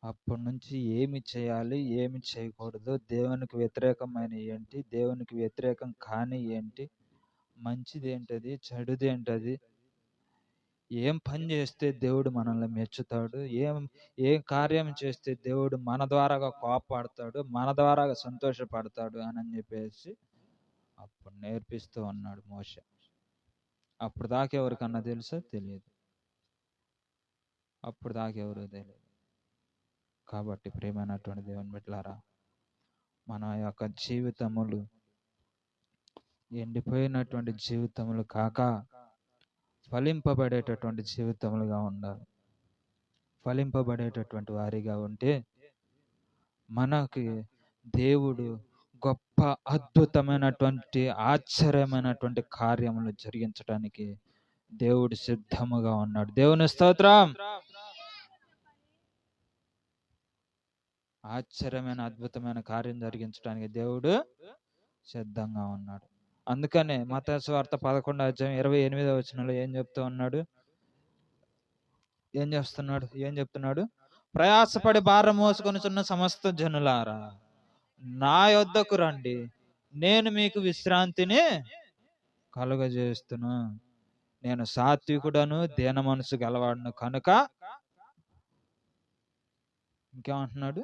అప్పటి నుంచి ఏమి చేయాలి, ఏమి చేయకూడదు, దేవునికి వ్యతిరేకమైన ఏంటి, దేవునికి వ్యతిరేకం కాని ఏంటి, మంచిది ఏంటది, చెడుది ఏంటది, ఏం పని చేస్తే దేవుడు మనల్ని మెచ్చుతాడు, ఏ కార్యం చేస్తే దేవుడు మన ద్వారాగా కోపపడతాడు, మన ద్వారాగా సంతోషపడతాడు అని చెప్పేసి అప్పుడు నేర్పిస్తూ ఉన్నాడు మోషే. అప్పుడు దాకా ఎవరికన్నా తెలుసా? తెలియదు. అప్పుడు దాకా ఎవరు తెలియదు. కాబట్టి ప్రియమైనటువంటి దేవుని బిడ్డలారా, మన యొక్క జీవితములు ఎండిపోయినటువంటి జీవితములు కాక ఫలింపబడేటటువంటి జీవితములుగా ఉండాలి. ఫలింపబడేటటువంటి వారిగా ఉంటే మనకి దేవుడు గొప్ప అద్భుతమైనటువంటి ఆశ్చర్యమైనటువంటి కార్యములు జరిగించడానికి దేవుడు సిద్ధముగా ఉన్నాడు. దేవుని స్తోత్రం. ఆశ్చర్యమైన అద్భుతమైన కార్యం జరిగించడానికి దేవుడు సిద్ధంగా ఉన్నాడు. అందుకనే మత్తయి సువార్త 11:28 ఏం చెప్తూ ఉన్నాడు? ఏం చెప్తున్నాడు? ప్రయాసపడి భారం మోసుకొనుచున్న సమస్త జనులారా నా యొద్దకు రండి, నేను మీకు విశ్రాంతిని కలుగజేస్తును. నేను సాత్వికుడను, దీన మనసు గలవాడును కనుక. ఇంకేమంటున్నాడు?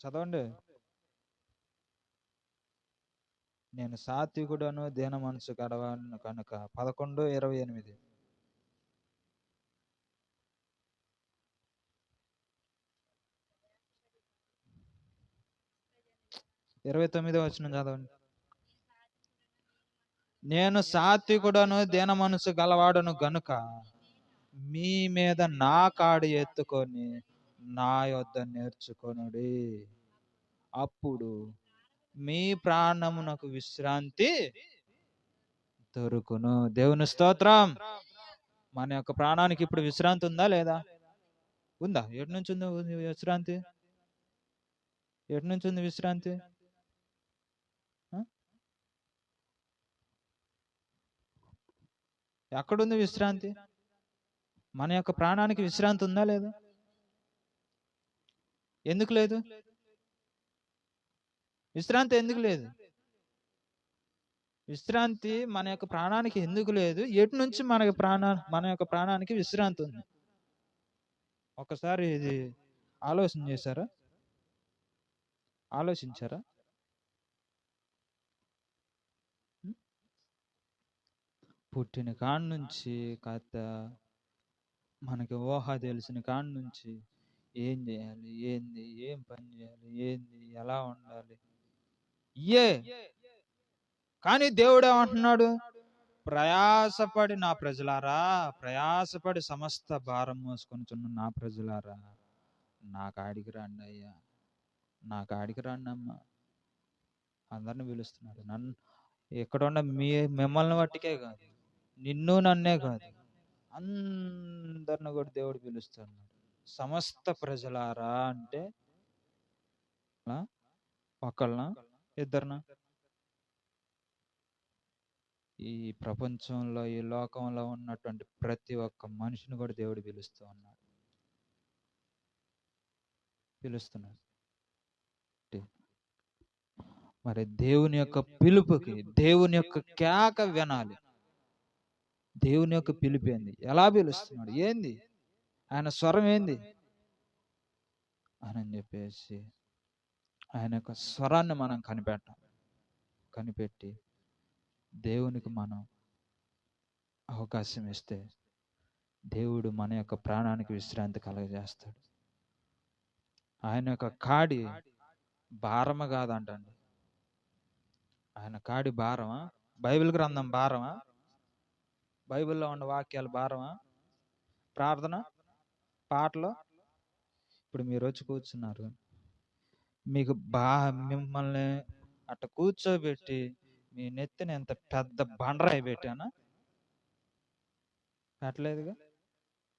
చదవండి. నేను సాత్వికుడను, దీన మనసు గలవాడును కనుక. 11:28. 29వ వచనం చదవండి. నేను సాత్వికుడను, దీన మనసు గలవాడును గనుక మీ మీద నా కాడి ఎత్తుకొని నా యొద్ద నేర్చుకొనుడి, అప్పుడు మీ ప్రాణమునకు విశ్రాంతి దొరుకును. దేవుని స్తోత్రం. మన యొక్క ప్రాణానికి ఇప్పుడు విశ్రాంతి ఉందా లేదా? ఉందా? ఎటు నుంచి ఉంది విశ్రాంతి? ఎటు నుంచి ఉంది విశ్రాంతి? ఎక్కడుంది విశ్రాంతి? మన యొక్క ప్రాణానికి విశ్రాంతి ఉందా లేదా? ఎందుకు లేదు? విశ్రాంతి ఎందుకు లేదు? విశ్రాంతి మన యొక్క ప్రాణానికి ఎందుకు లేదు? ఎటు నుంచి మన యొక్క ప్రాణానికి విశ్రాంతి ఉంది? ఒకసారి ఇది ఆలోచించారా? పుట్టిన కాడి నుంచి కాస్త మనకి ఊహ తెలిసిన కాడి నుంచి ఏం చేయాలి, ఏంది, ఏం పని చేయాలి, ఏంది, ఎలా ఉండాలి, కానీ దేవుడు ఏమంటున్నాడు? ప్రయాసపడి నా ప్రజలారా, ప్రయాసపడి సమస్త భారం మోసుకొనిచున్న నా ప్రజలారా, నా కాడికి రండి అయ్యా, నా కాడికి రండి అమ్మా. అందరిని పిలుస్తున్నాడు. నన్ను ఎక్కడ ఉన్న మిమ్మల్ని బట్టికే కాదు, నిన్ను నన్నే కాదు, అందరిని కూడా దేవుడు పిలుస్తున్నాడు. సమస్త ప్రజలారా అంటే ఒకళ్ళనా, ఇద్దరునా? ఈ ప్రపంచంలో, ఈ లోకంలో ఉన్నటువంటి ప్రతి ఒక్క మనిషిని కూడా దేవుడు పిలుస్తున్నాడు. మరి దేవుని యొక్క పిలుపుకి, దేవుని యొక్క కేక వినాలి. దేవుని యొక్క పిలుపు ఏంది? ఎలా పిలుస్తున్నాడు? ఏంది ఆయన స్వరం? ఏంది అని చెప్పేసి ఆయన యొక్క స్వరాన్ని మనం కనిపెట్టి దేవునికి మనం అవకాశం ఇస్తే దేవుడు మన యొక్క ప్రాణానికి విశ్రాంతి కలగజేస్తాడు. ఆయన యొక్క కాడి భారమ కాదంటండి. ఆయన కాడి భారమా? బైబిల్ గ్రంథం భారమా? బైబిల్లో ఉన్న వాక్యాలు భారమా? ప్రార్థన, పాటలు. ఇప్పుడు మీరు వచ్చి కూర్చున్నారు, మీకు మిమ్మల్ని అట్ట కూర్చోబెట్టి మీ నెత్తిన ఎంత పెద్ద బండరాయి పెట్టానా? పెట్టలేదుగా.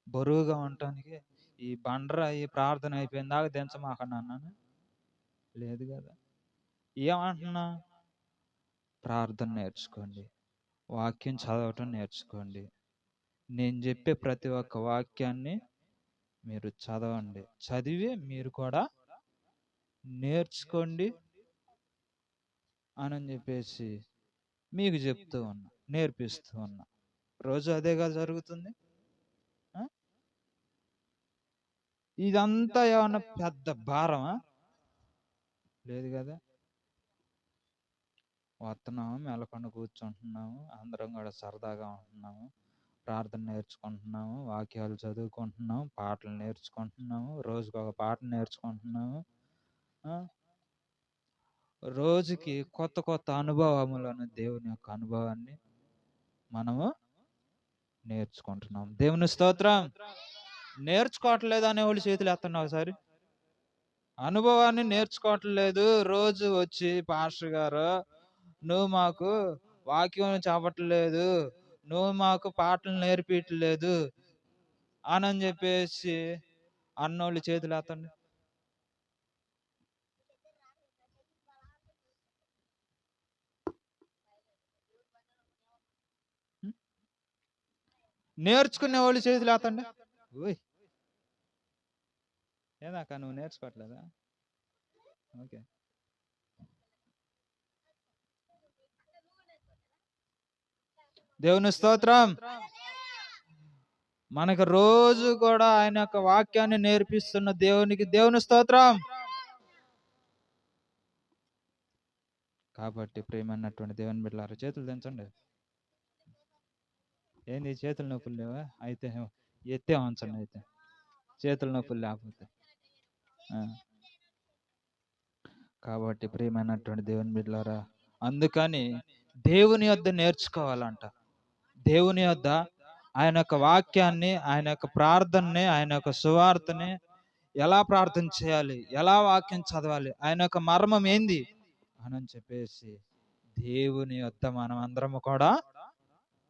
బరువుగా ఉండటానికి ఈ బండరాయి ప్రార్థన అయిపోయిన దాకా దించమాకండి అన్నాను? లేదు కదా. ఏమంటున్నా? ప్రార్థన నేర్చుకోండి, వాక్యం చదవటం నేర్చుకోండి. నేను చెప్పే ప్రతి ఒక్క వాక్యాన్ని మీరు చదవండి, చదివి మీరు కూడా నేర్చుకోండి అని చెప్పేసి మీకు చెప్తూ ఉన్నా, నేర్పిస్తూ ఉన్నా. రోజు అదేగా జరుగుతుంది. ఇదంతా ఏమన్నా పెద్ద భారమా? లేదు కదా. వస్తున్నాము, మెలకుండా కూర్చుంటున్నాము, అందరం కూడా సరదాగా ఉంటున్నాము, ప్రార్థన నేర్చుకుంటున్నాము, వాక్యాలు చదువుకుంటున్నాము, పాటలు నేర్చుకుంటున్నాము, రోజుకి ఒక పాట నేర్చుకుంటున్నాము. రోజుకి కొత్త కొత్త అనుభవములను, దేవుని యొక్క అనుభవాన్ని మనము నేర్చుకుంటున్నాం. దేవుని స్తోత్రం. నేర్చుకోవట్లేదు అనేవాళ్ళు చేతులు ఎత్తండి ఒకసారి. అనుభవాన్ని నేర్చుకోవట్లేదు. రోజు వచ్చి పాస్టర్ గారు నువ్వు మాకు వాక్యం చెప్పట్లేదు, నువ్వు మాకు పాటలు నేర్పించలేదు అని చెప్పేసి అన్నోళ్ళు చేతులు ఎత్తండి. నేర్చుకునే వాళ్ళు చేతులు ఎత్తండి. ఏదాకా నువ్వు నేర్చుకోవట్లేదా? ఓకే. దేవుని స్తోత్రం. మనకు రోజు కూడా ఆయన యొక్క వాక్యాన్ని నేర్పిస్తున్న దేవునికి దేవుని స్తోత్రం. కాబట్టి ప్రియమైనటువంటి దేవుని బిడ్డలారా, చేతులు దించండి. ఏంది చేతులు నొప్పులు లేవా? అయితే ఎత్తే ఉంచండి. అయితే చేతుల నొప్పులు లేకపోతే. కాబట్టి ప్రియమైనటువంటి దేవుని బిడ్డలారా, అందుకని దేవుని యొద్ద నేర్చుకోవాలంట. దేవుని యొద్ద ఆయన యొక్క వాక్యాన్ని, ఆయన యొక్క ప్రార్థనని, ఆయన యొక్క సువార్తని ఎలా ప్రార్థన చేయాలి, ఎలా వాక్యం చదవాలి, ఆయన యొక్క మర్మం ఏంది అని చెప్పేసి దేవుని యొద్ద మనం అందరము కూడా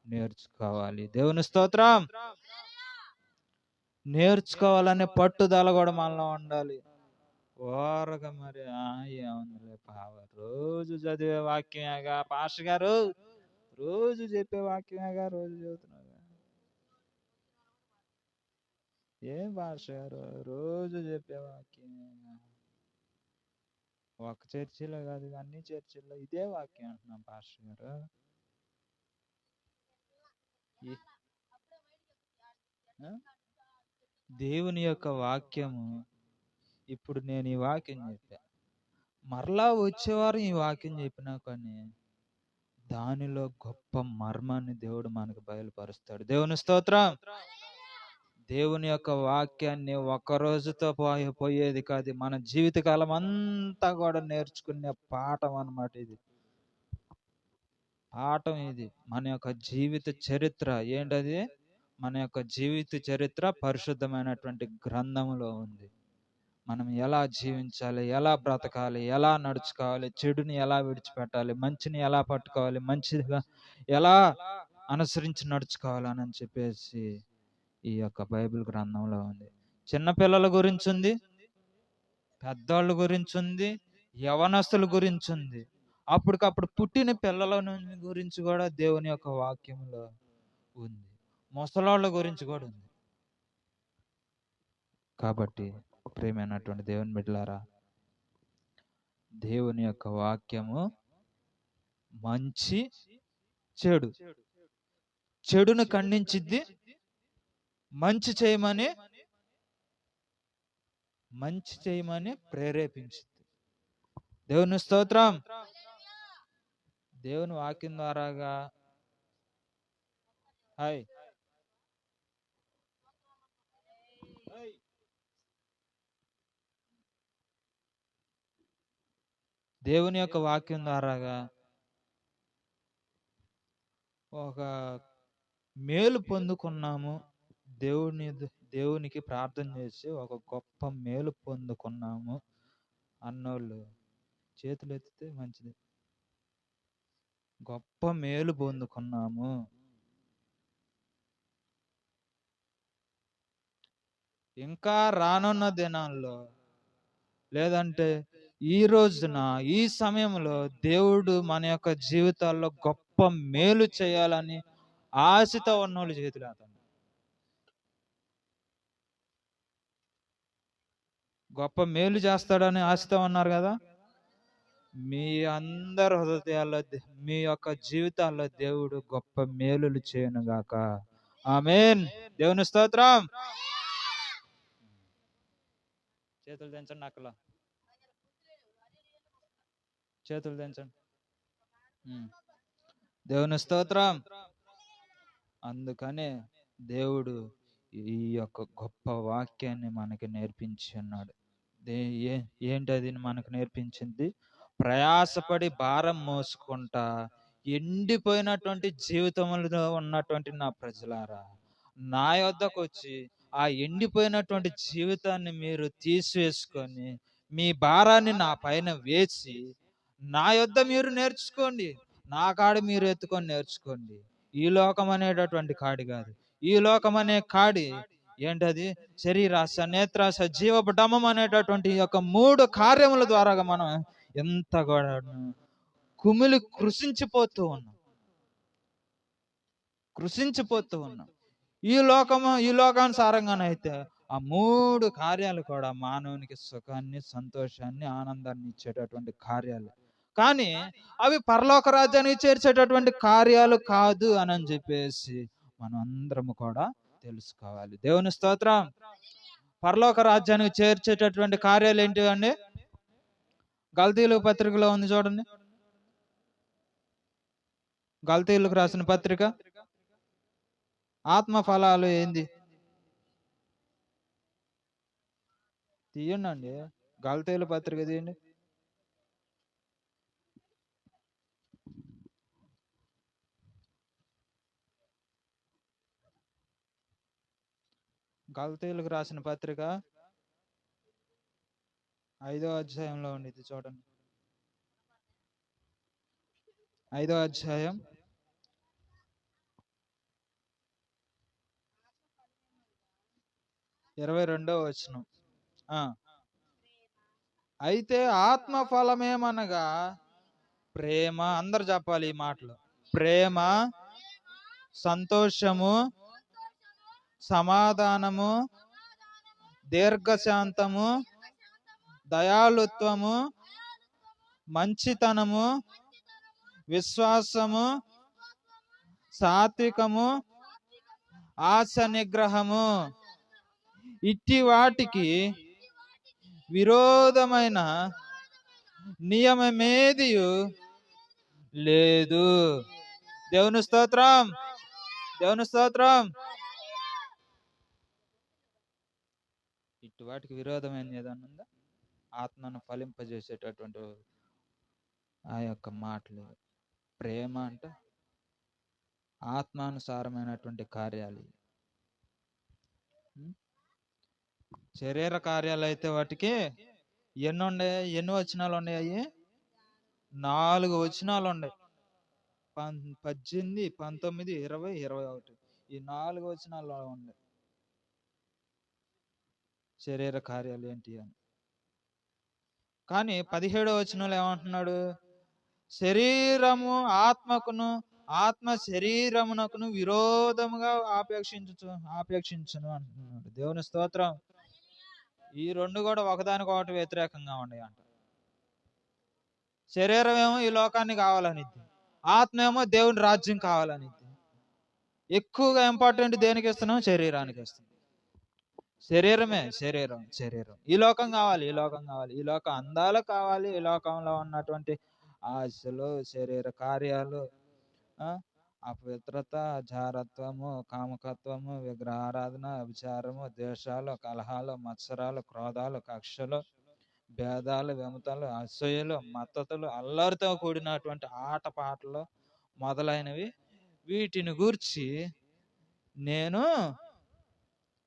నేర్చుకోవాలి. దేవుని స్తోత్రం. నేర్చుకోవాలనే పట్టుదల కూడా మనలో ఉండాలి. ఓరగా మరి ఏముందిలే పావ, రోజు చదివే వాక్యమేగా పాస్టర్ గారు, రోజు చెప్పే వాక్యమేగా, రోజు చదువుతున్నాగా. ఏం పాస్టర్ గారు, రోజు చెప్పే వాక్యమేగా. ఒక చర్చిలో కాదు, అన్ని చర్చిల్లో ఇదే వాక్యం అంటున్నాం పాస్టర్ గారు. దేవుని యొక్క వాక్యము, ఇప్పుడు నేను ఈ వాక్యం చెప్పా, మరలా వచ్చేవారు ఈ వాక్యం చెప్పినా కానీ దానిలో గొప్ప మర్మాన్ని దేవుడు మనకు బయలుపరుస్తాడు. దేవుని స్తోత్రం. దేవుని యొక్క వాక్యాన్ని ఒక్క రోజుతో పోయేది కాదు, మన జీవితకాలం అంతా కూడా నేర్చుకునే పాఠం అన్నమాట. ఇది పాఠం. ఇది మన యొక్క జీవిత చరిత్ర. ఏంటది? మన యొక్క జీవిత చరిత్ర పరిశుద్ధమైనటువంటి గ్రంథంలో ఉంది. మనం ఎలా జీవించాలి, ఎలా బ్రతకాలి, ఎలా నడుచుకోవాలి, చెడుని ఎలా విడిచిపెట్టాలి, మంచిని ఎలా పట్టుకోవాలి, మంచిగా ఎలా అనుసరించి నడుచుకోవాలని చెప్పేసి ఈ యొక్క బైబిల్ గ్రంథంలో ఉంది. చిన్నపిల్లల గురించి ఉంది, పెద్దవాళ్ళ గురించి ఉంది, యవనస్తుల గురించి ఉంది, అప్పటికప్పుడు పుట్టిన పిల్లల గురించి కూడా దేవుని యొక్క వాక్యంలో ఉంది, ముసలాళ్ళ గురించి కూడా ఉంది. కాబట్టి ప్రియమైనటువంటి దేవుని బిడ్డలారా, దేవుని యొక్క వాక్యము మంచి చెడు, చెడును ఖండించిద్ది, మంచి చేయమని ప్రేరేపించింది. దేవుని స్తోత్రం. దేవుని వాక్యం ద్వారాగా దేవుని యొక్క వాక్యం ద్వారాగా ఒక మేలు పొందుకున్నాము. దేవునికి ప్రార్థన చేసి ఒక గొప్ప మేలు పొందుకున్నాము అన్నోళ్ళు చేతులు ఎత్తితే మంచిది. గొప్ప మేలు పొందుకున్నాము. ఇంకా రానున్న దినాల్లో, లేదంటే ఈ రోజున, ఈ సమయంలో దేవుడు మన యొక్క జీవితాల్లో గొప్ప మేలు చేయాలని ఆశతో ఉన్నోళ్ళు చేతులు ఎత్తండి. గొప్ప మేలు చేస్తాడని ఆశతో ఉన్నారు కదా. మీ అందరి హృదయాల్లో మీ యొక్క జీవితాల్లో దేవుడు గొప్ప మేలులు చేయనుగాక. ఆమేన్. దేవుని స్తోత్రం. చేతులు దించండి అక్కల, చేతులు దించండి. దేవుని స్తోత్రం. అందుకనే దేవుడు ఈ యొక్క గొప్ప వాక్యాన్ని మనకి నేర్పించి ఉన్నాడు. ఏంటది మనకు నేర్పించింది? ప్రయాసపడి భారం మోసుకుంటా ఎండిపోయినటువంటి జీవితంలో ఉన్నటువంటి నా ప్రజలారా, నా యొద్దకు వచ్చి ఆ ఎండిపోయినటువంటి జీవితాన్ని మీరు తీసివేసుకొని మీ భారాన్ని నా పైన వేసి నా యొద్ద మీరు నేర్చుకోండి. నా కాడి మీరు ఎత్తుకొని నేర్చుకోండి. ఈ లోకం అనేటటువంటి కాడి కాదు. ఈ లోకం అనే కాడి ఏంటది? శరీరాశ, నేత్రాశ, జీవపు డమం అనేటటువంటి యొక్క 3 కార్యముల ద్వారా మనం ఎంత కూడా కుమిలి కృషించిపోతూ ఉన్నాం. ఈ లోకానుసారంగానైతే ఆ 3 కార్యాలు కూడా మానవునికి సుఖాన్ని, సంతోషాన్ని, ఆనందాన్ని ఇచ్చేటటువంటి కార్యాలు. కానీ అవి పరలోక రాజ్యానికి చేర్చేటటువంటి కార్యాలు కాదు అని చెప్పేసి మనం అందరము కూడా తెలుసుకోవాలి. దేవుని స్తోత్రం. పరలోక రాజ్యానికి చేర్చేటటువంటి కార్యాలు ఏంటివండి? గల్తీలు పత్రికలో ఉంది చూడండి. గల్తీలకు రాసిన పత్రిక, ఆత్మ ఫలాలు ఏంది? తీయండి. గల్తీల పత్రిక తీయండి. గల్తీలకు రాసిన పత్రిక 5వ అధ్యాయంలో ఉండేది చూడండి. 5వ అధ్యాయం 22వ వచనం. అయితే ఆత్మ ఫలమేమనగా ప్రేమ, అందరు చెప్పాలి ఈ మాటలు, ప్రేమ, సంతోషము, సమాధానము, దీర్ఘశాంతము, దయాళుత్వము, మంచితనము, విశ్వాసము, సాత్వికము, ఆశ నిగ్రహము, ఇట్టి వాటికి విరోధమైన నియమమేదియు లేదు. దేవుని స్తోత్రం. దేవుని స్తోత్రం. ఇట్టి వాటికి విరోధమైన ఏదన్నా ఉందా? ఆత్మను ఫలింపజేసేటటువంటి ఆ యొక్క మాటలు. ప్రేమ అంటే ఆత్మానుసారమైనటువంటి కార్యాలు. శరీర కార్యాలు అయితే వాటికి ఎన్ని వచనాలు ఉన్నాయి? 4 వచనాలు ఉన్నాయి. 18, 19, 20, 21 ఈ 4 వచనాలు ఉన్నాయి శరీర కార్యాలు ఏంటి అని. కానీ 17వ వచనంలో ఏమంటున్నాడు? శరీరము ఆత్మకును, ఆత్మ శరీరమునకును విరోధముగా ఆపేక్షించును అంటున్నాడు. దేవుని స్తోత్రం. ఈ 2 కూడా ఒకదానికొకటి వ్యతిరేకంగా ఉన్నాయి అంట. శరీరం ఏమో ఈ లోకాన్ని కావాలనిద్ది, ఆత్మ ఏమో దేవుని రాజ్యం కావాలనిద్ది. ఎక్కువగా ఇంపార్టెంట్ దేనికి ఇస్తున్నాం? శరీరానికి ఇస్తున్నాం. శరీరం. ఈ లోకం కావాలి, ఈ లోక అందాలు కావాలి, ఈ లోకంలో ఉన్నటువంటి ఆశలు, శరీర కార్యాలు, అపవిత్రత, జారత్వము, కామకత్వము, విగ్రహారాధన, విచారము, ద్వేషాలు, కలహాలు, మత్సరాలు, క్రోధాలు, కక్షలు, భేదాలు, విమతలు, అసూయలు, మత్తతులు, అల్లరితో కూడినటువంటి ఆటపాటలు మొదలైనవి. వీటిని గూర్చి నేను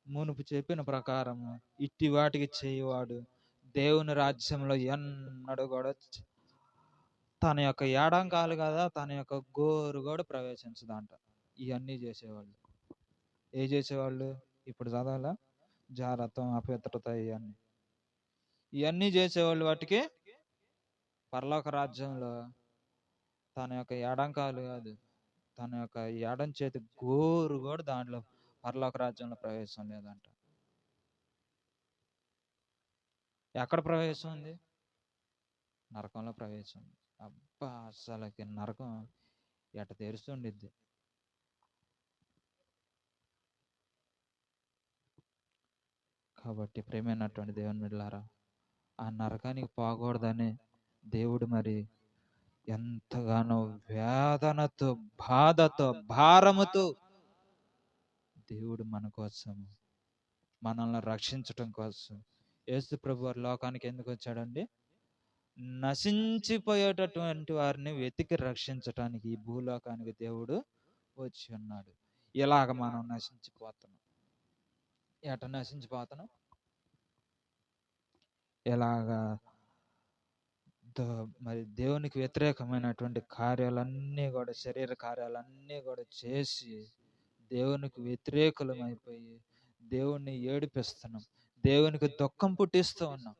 మునుపు చెప్పిన ప్రకారము ఇట్టి వాటికి చేయవాడు దేవుని రాజ్యంలో ఎన్నడూ కూడా తన యొక్క ఏడంకాలు కదా, తన యొక్క గోరు కూడా ప్రవేశించదంట. ఇవన్నీ చేసేవాళ్ళు. చేసేవాళ్ళు ఇప్పుడు చదవాలా? జారత్వం, అపవిత్రత, ఇవన్నీ చేసేవాళ్ళు వాటికి పరలోక రాజ్యంలో తన యొక్క ఏడంకాలు కాదు, తన యొక్క ఎడం చేతి గోరు కూడా దాంట్లో పరలోక రాజ్యంలో ప్రవేశం లేదంట. ఎక్కడ ప్రవేశం ఉంది? నరకంలో ప్రవేశం. అబ్బా, అసలకి నరకం ఎట తెరుస్తుండిద్ది. కాబట్టి ప్రేమైనటువంటి దేవుని బిడ్డలారా, ఆ నరకానికి పోకూడదని దేవుడు మరి ఎంతగానో వేదనతో, బాధతో, భారముతో దేవుడు మన కోసం, మనల్ని రక్షించటం కోసం యేసు ప్రభు వారు లోకానికి ఎందుకు వచ్చాడండి? నశించిపోయేటటువంటి వారిని వెతికి రక్షించటానికి ఈ భూలోకానికి దేవుడు వచ్చి ఉన్నాడు. ఇలాగ మనం నశించిపోతున్నాం. ఎట నశించిపోతున్నాం? ఎలాగా మరి దేవునికి వ్యతిరేకమైనటువంటి కార్యాలన్నీ కూడా, శరీర కార్యాలన్నీ కూడా చేసి దేవునికి వ్యతిరేకులమైపోయి దేవుణ్ణి ఏడిపిస్తున్నాం, దేవునికి దుఃఖం పుట్టిస్తూ ఉన్నాం.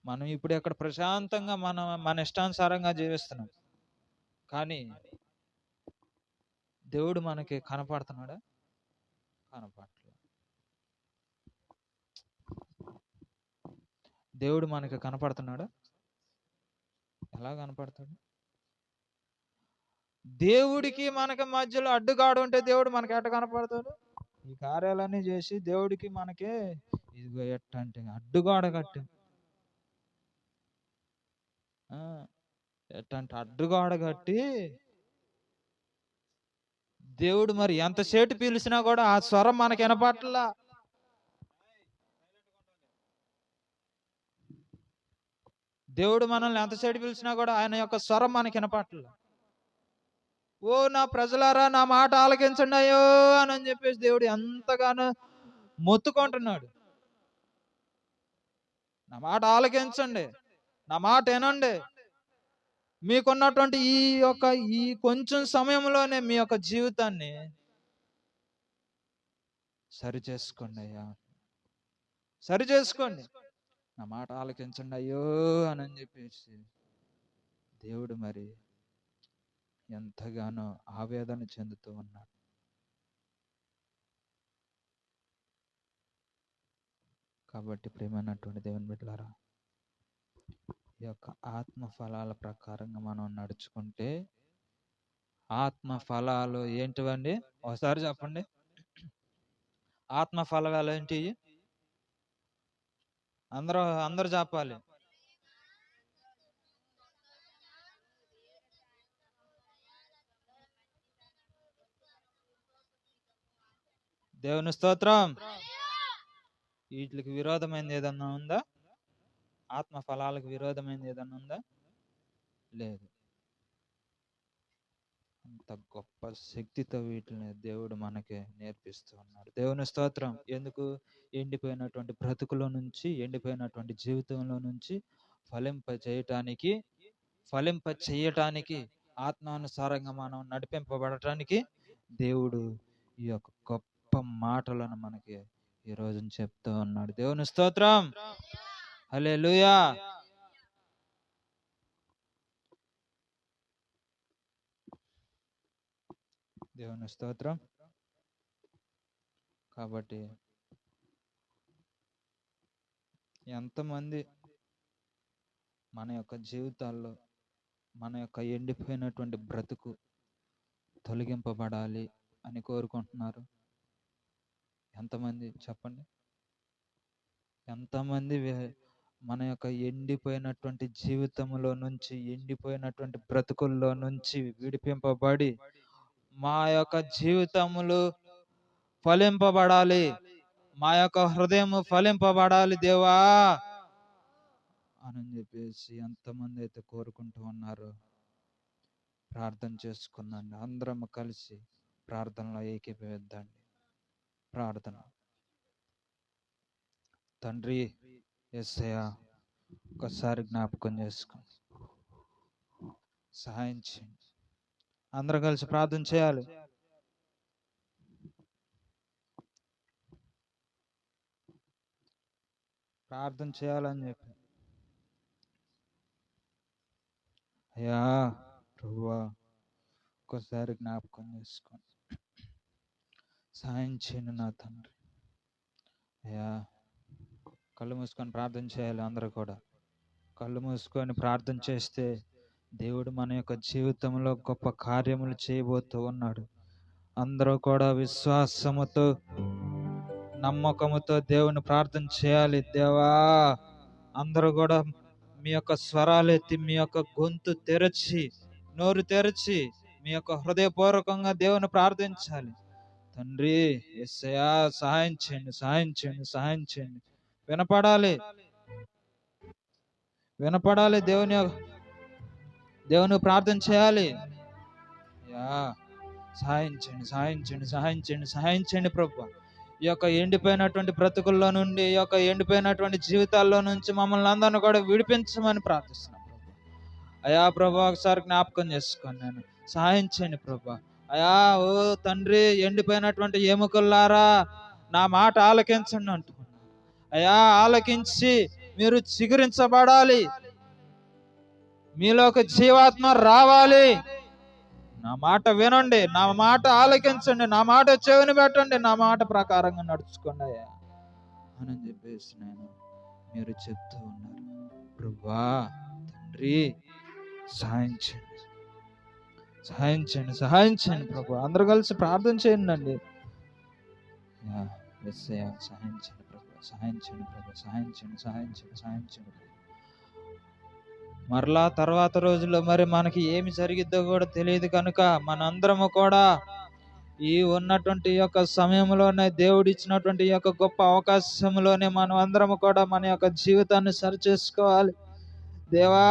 మనం ఇప్పుడు ఎక్కడ ప్రశాంతంగా మన ఇష్టానుసారంగా జీవిస్తున్నాం, కానీ దేవుడు మనకి కనపడుతున్నాడా? కనపడట్లేదు. దేవుడు మనకి కనపడుతున్నాడా? ఎలా కనపడతాడు? దేవుడికి మనకి మధ్యలో అడ్డుగాడు ఉంటే దేవుడు మనకి ఎట్ట కనపడతాడు? ఈ కార్యాలన్నీ చేసి దేవుడికి మనకే ఇదిగో ఎట్టంటే అడ్డుగాడ కట్టి, ఎట్టంటే అడ్డుగాడ కట్టి దేవుడు మరి ఎంతసేటు పిలిచినా కూడా ఆ స్వరం మనకి వినపట్లా. దేవుడు మనల్ని ఎంతసేటు పిలిచినా కూడా ఆయన యొక్క స్వరం మనకి వినపట్లా. ఓ నా ప్రజలారా, నా మాట ఆలకించండి అయ్యో అని చెప్పేసి దేవుడు ఎంతగానో మొత్తుకుంటున్నాడు. నా మాట ఆలకించండి, నా మాట వినండి. మీకున్నటువంటి ఈ కొంచెం సమయంలోనే మీ యొక్క జీవితాన్ని సరి చేసుకోండి అయ్యా, సరి చేసుకోండి, నా మాట ఆలకించండి అయ్యో అని చెప్పేసి దేవుడు మరి ఎంతగానో ఆవేదన చెందుతూ ఉన్నాడు. కాబట్టి ప్రేమైనటువంటి దేవుని బిడ్డలారా, ఈ యొక్క ఆత్మ ఫలాల ప్రకారంగా మనం నడుచుకుంటే, ఆత్మ ఫలాలు ఏంటివండి? ఒకసారి చెప్పండి. ఆత్మ ఫలాలు ఏంటి? అందరూ చెప్పాలి. దేవుని స్తోత్రం. వీటికి విరోధమైనది ఏదన్నా ఉందా? ఆత్మ ఫలాలకు విరోధమైనది ఏదన్నా ఉందా? లేదు. అంత గొప్ప శక్తితో వీటిని దేవుడు మనకి నేర్పిస్తూ ఉన్నాడు. దేవుని స్తోత్రం. ఎందుకు? ఎండిపోయినటువంటి బ్రతుకులో నుంచి, ఎండిపోయినటువంటి జీవితంలో నుంచి ఫలింప చేయటానికి, ఆత్మానుసారంగా మనం నడిపింపబడటానికి దేవుడు ఈ యొక్క గొప్ప మాటలను మనకి ఈ రోజు చెప్తూ ఉన్నాడు. దేవుని స్తోత్రం. హల్లెలూయా. దేవుని స్తోత్రం. కాబట్టి ఎంతమంది మన యొక్క జీవితాల్లో మన యొక్క ఎండిపోయినటువంటి బ్రతుకు తొలగింపబడాలి అని కోరుకుంటున్నారు? ఎంతమంది చెప్పండి? ఎంతమంది మన యొక్క ఎండిపోయినటువంటి జీవితంలో నుంచి, ఎండిపోయినటువంటి బ్రతుకుల్లో నుంచి విడిపింపబడి మా యొక్క జీవితములు ఫలింపబడాలి, మా యొక్క హృదయం ఫలింపబడాలి దేవా అని చెప్పేసి ఎంతమంది అయితే కోరుకుంటూ ఉన్నారు? ప్రార్థన చేసుకున్నాండి. అందరం కలిసి ప్రార్థనలో ఏకీభవిద్దండి. ప్రార్థన. తండ్రి యేసయ్యా, ఒకసారి జ్ఞాపకం చేసుకోండి, సహాయం చేయండి. అందరం కలిసి ప్రార్థన చేయాలి. ప్రార్థన చేయాలని చెప్పి, అయ్యా ప్రభువా ఒక్కసారి జ్ఞాపకం చేసుకోండి, సహాయం చేయండి నా తండ్రి. అయ్యా కళ్ళు మూసుకొని ప్రార్థన చేయాలి అందరూ కూడా. కళ్ళు మూసుకొని ప్రార్థన చేస్తే దేవుడు మన యొక్క జీవితంలో గొప్ప కార్యములు చేయబోతూ ఉన్నాడు. అందరూ కూడా విశ్వాసముతో, నమ్మకముతో దేవుని ప్రార్థన చేయాలి. దేవా, అందరూ కూడా మీ యొక్క స్వరాలు ఎత్తి, మీ యొక్క గొంతు తెరచి, నోరు తెరచి మీ యొక్క హృదయపూర్వకంగా దేవుని ప్రార్థించాలి. తండ్రి యేసయ్యా, సహాయం చేయండి, సహాయం చేయండి, సహాయం చేయండి. వినపడాలి దేవుని ప్రార్థన చేయాలి. సహాయం చేయండి, సహాయం చేయండి, సహాయం చేయండి, సహాయం చేయండి ప్రభు. ఈ యొక్క ఎండిపోయినటువంటి బ్రతుకుల్లో నుండి, ఈ యొక్క ఎండిపోయినటువంటి జీవితాల్లో నుంచి మమ్మల్ని అందరిని కూడా విడిపించమని ప్రార్థిస్తున్నాను ప్రభు. అయా ప్రభు, ఒకసారి జ్ఞాపకం చేసుకోండి, నేను సహాయం చేయండి ప్రభు. అయా ఓ తండ్రి, ఎండిపోయినటువంటి ఎముకల్లారా నా మాట ఆలకించండి అంటున్నాను. అయా ఆలకించి మీరు చిగురించబడాలి, మీలోకి జీవాత్మ రావాలి. నా మాట వినండి, నా మాట ఆలకించండి, నా మాట చెవిని పెట్టండి, నా మాట ప్రకారంగా నడుచుకోండి అయ్యా అని చెప్పేసి మీరు చెప్తూ ఉన్నారు. ప్రభువా తండ్రి, సహాయం చేయండి, సహాయం చేయండి, సహాయం చేయండి ప్రభు. అందరూ కలిసి ప్రార్థన చేయండి అండి. సహాయం చేయండి ప్రభు, సహాయం చేయండి ప్రభు, సహాయం చేయండి, సహాయం చేయండి, సహాయం చేయండి. మరలా తర్వాత రోజుల్లో మరి మనకి ఏమి జరిగిద్దో కూడా తెలియదు కనుక మనందరము కూడా ఈ ఉన్నటువంటి యొక్క సమయంలోనే, దేవుడు ఇచ్చినటువంటి యొక్క గొప్ప అవకాశంలోనే మనం అందరము కూడా మన యొక్క జీవితాన్ని సరిచేసుకోవాలి. దేవా,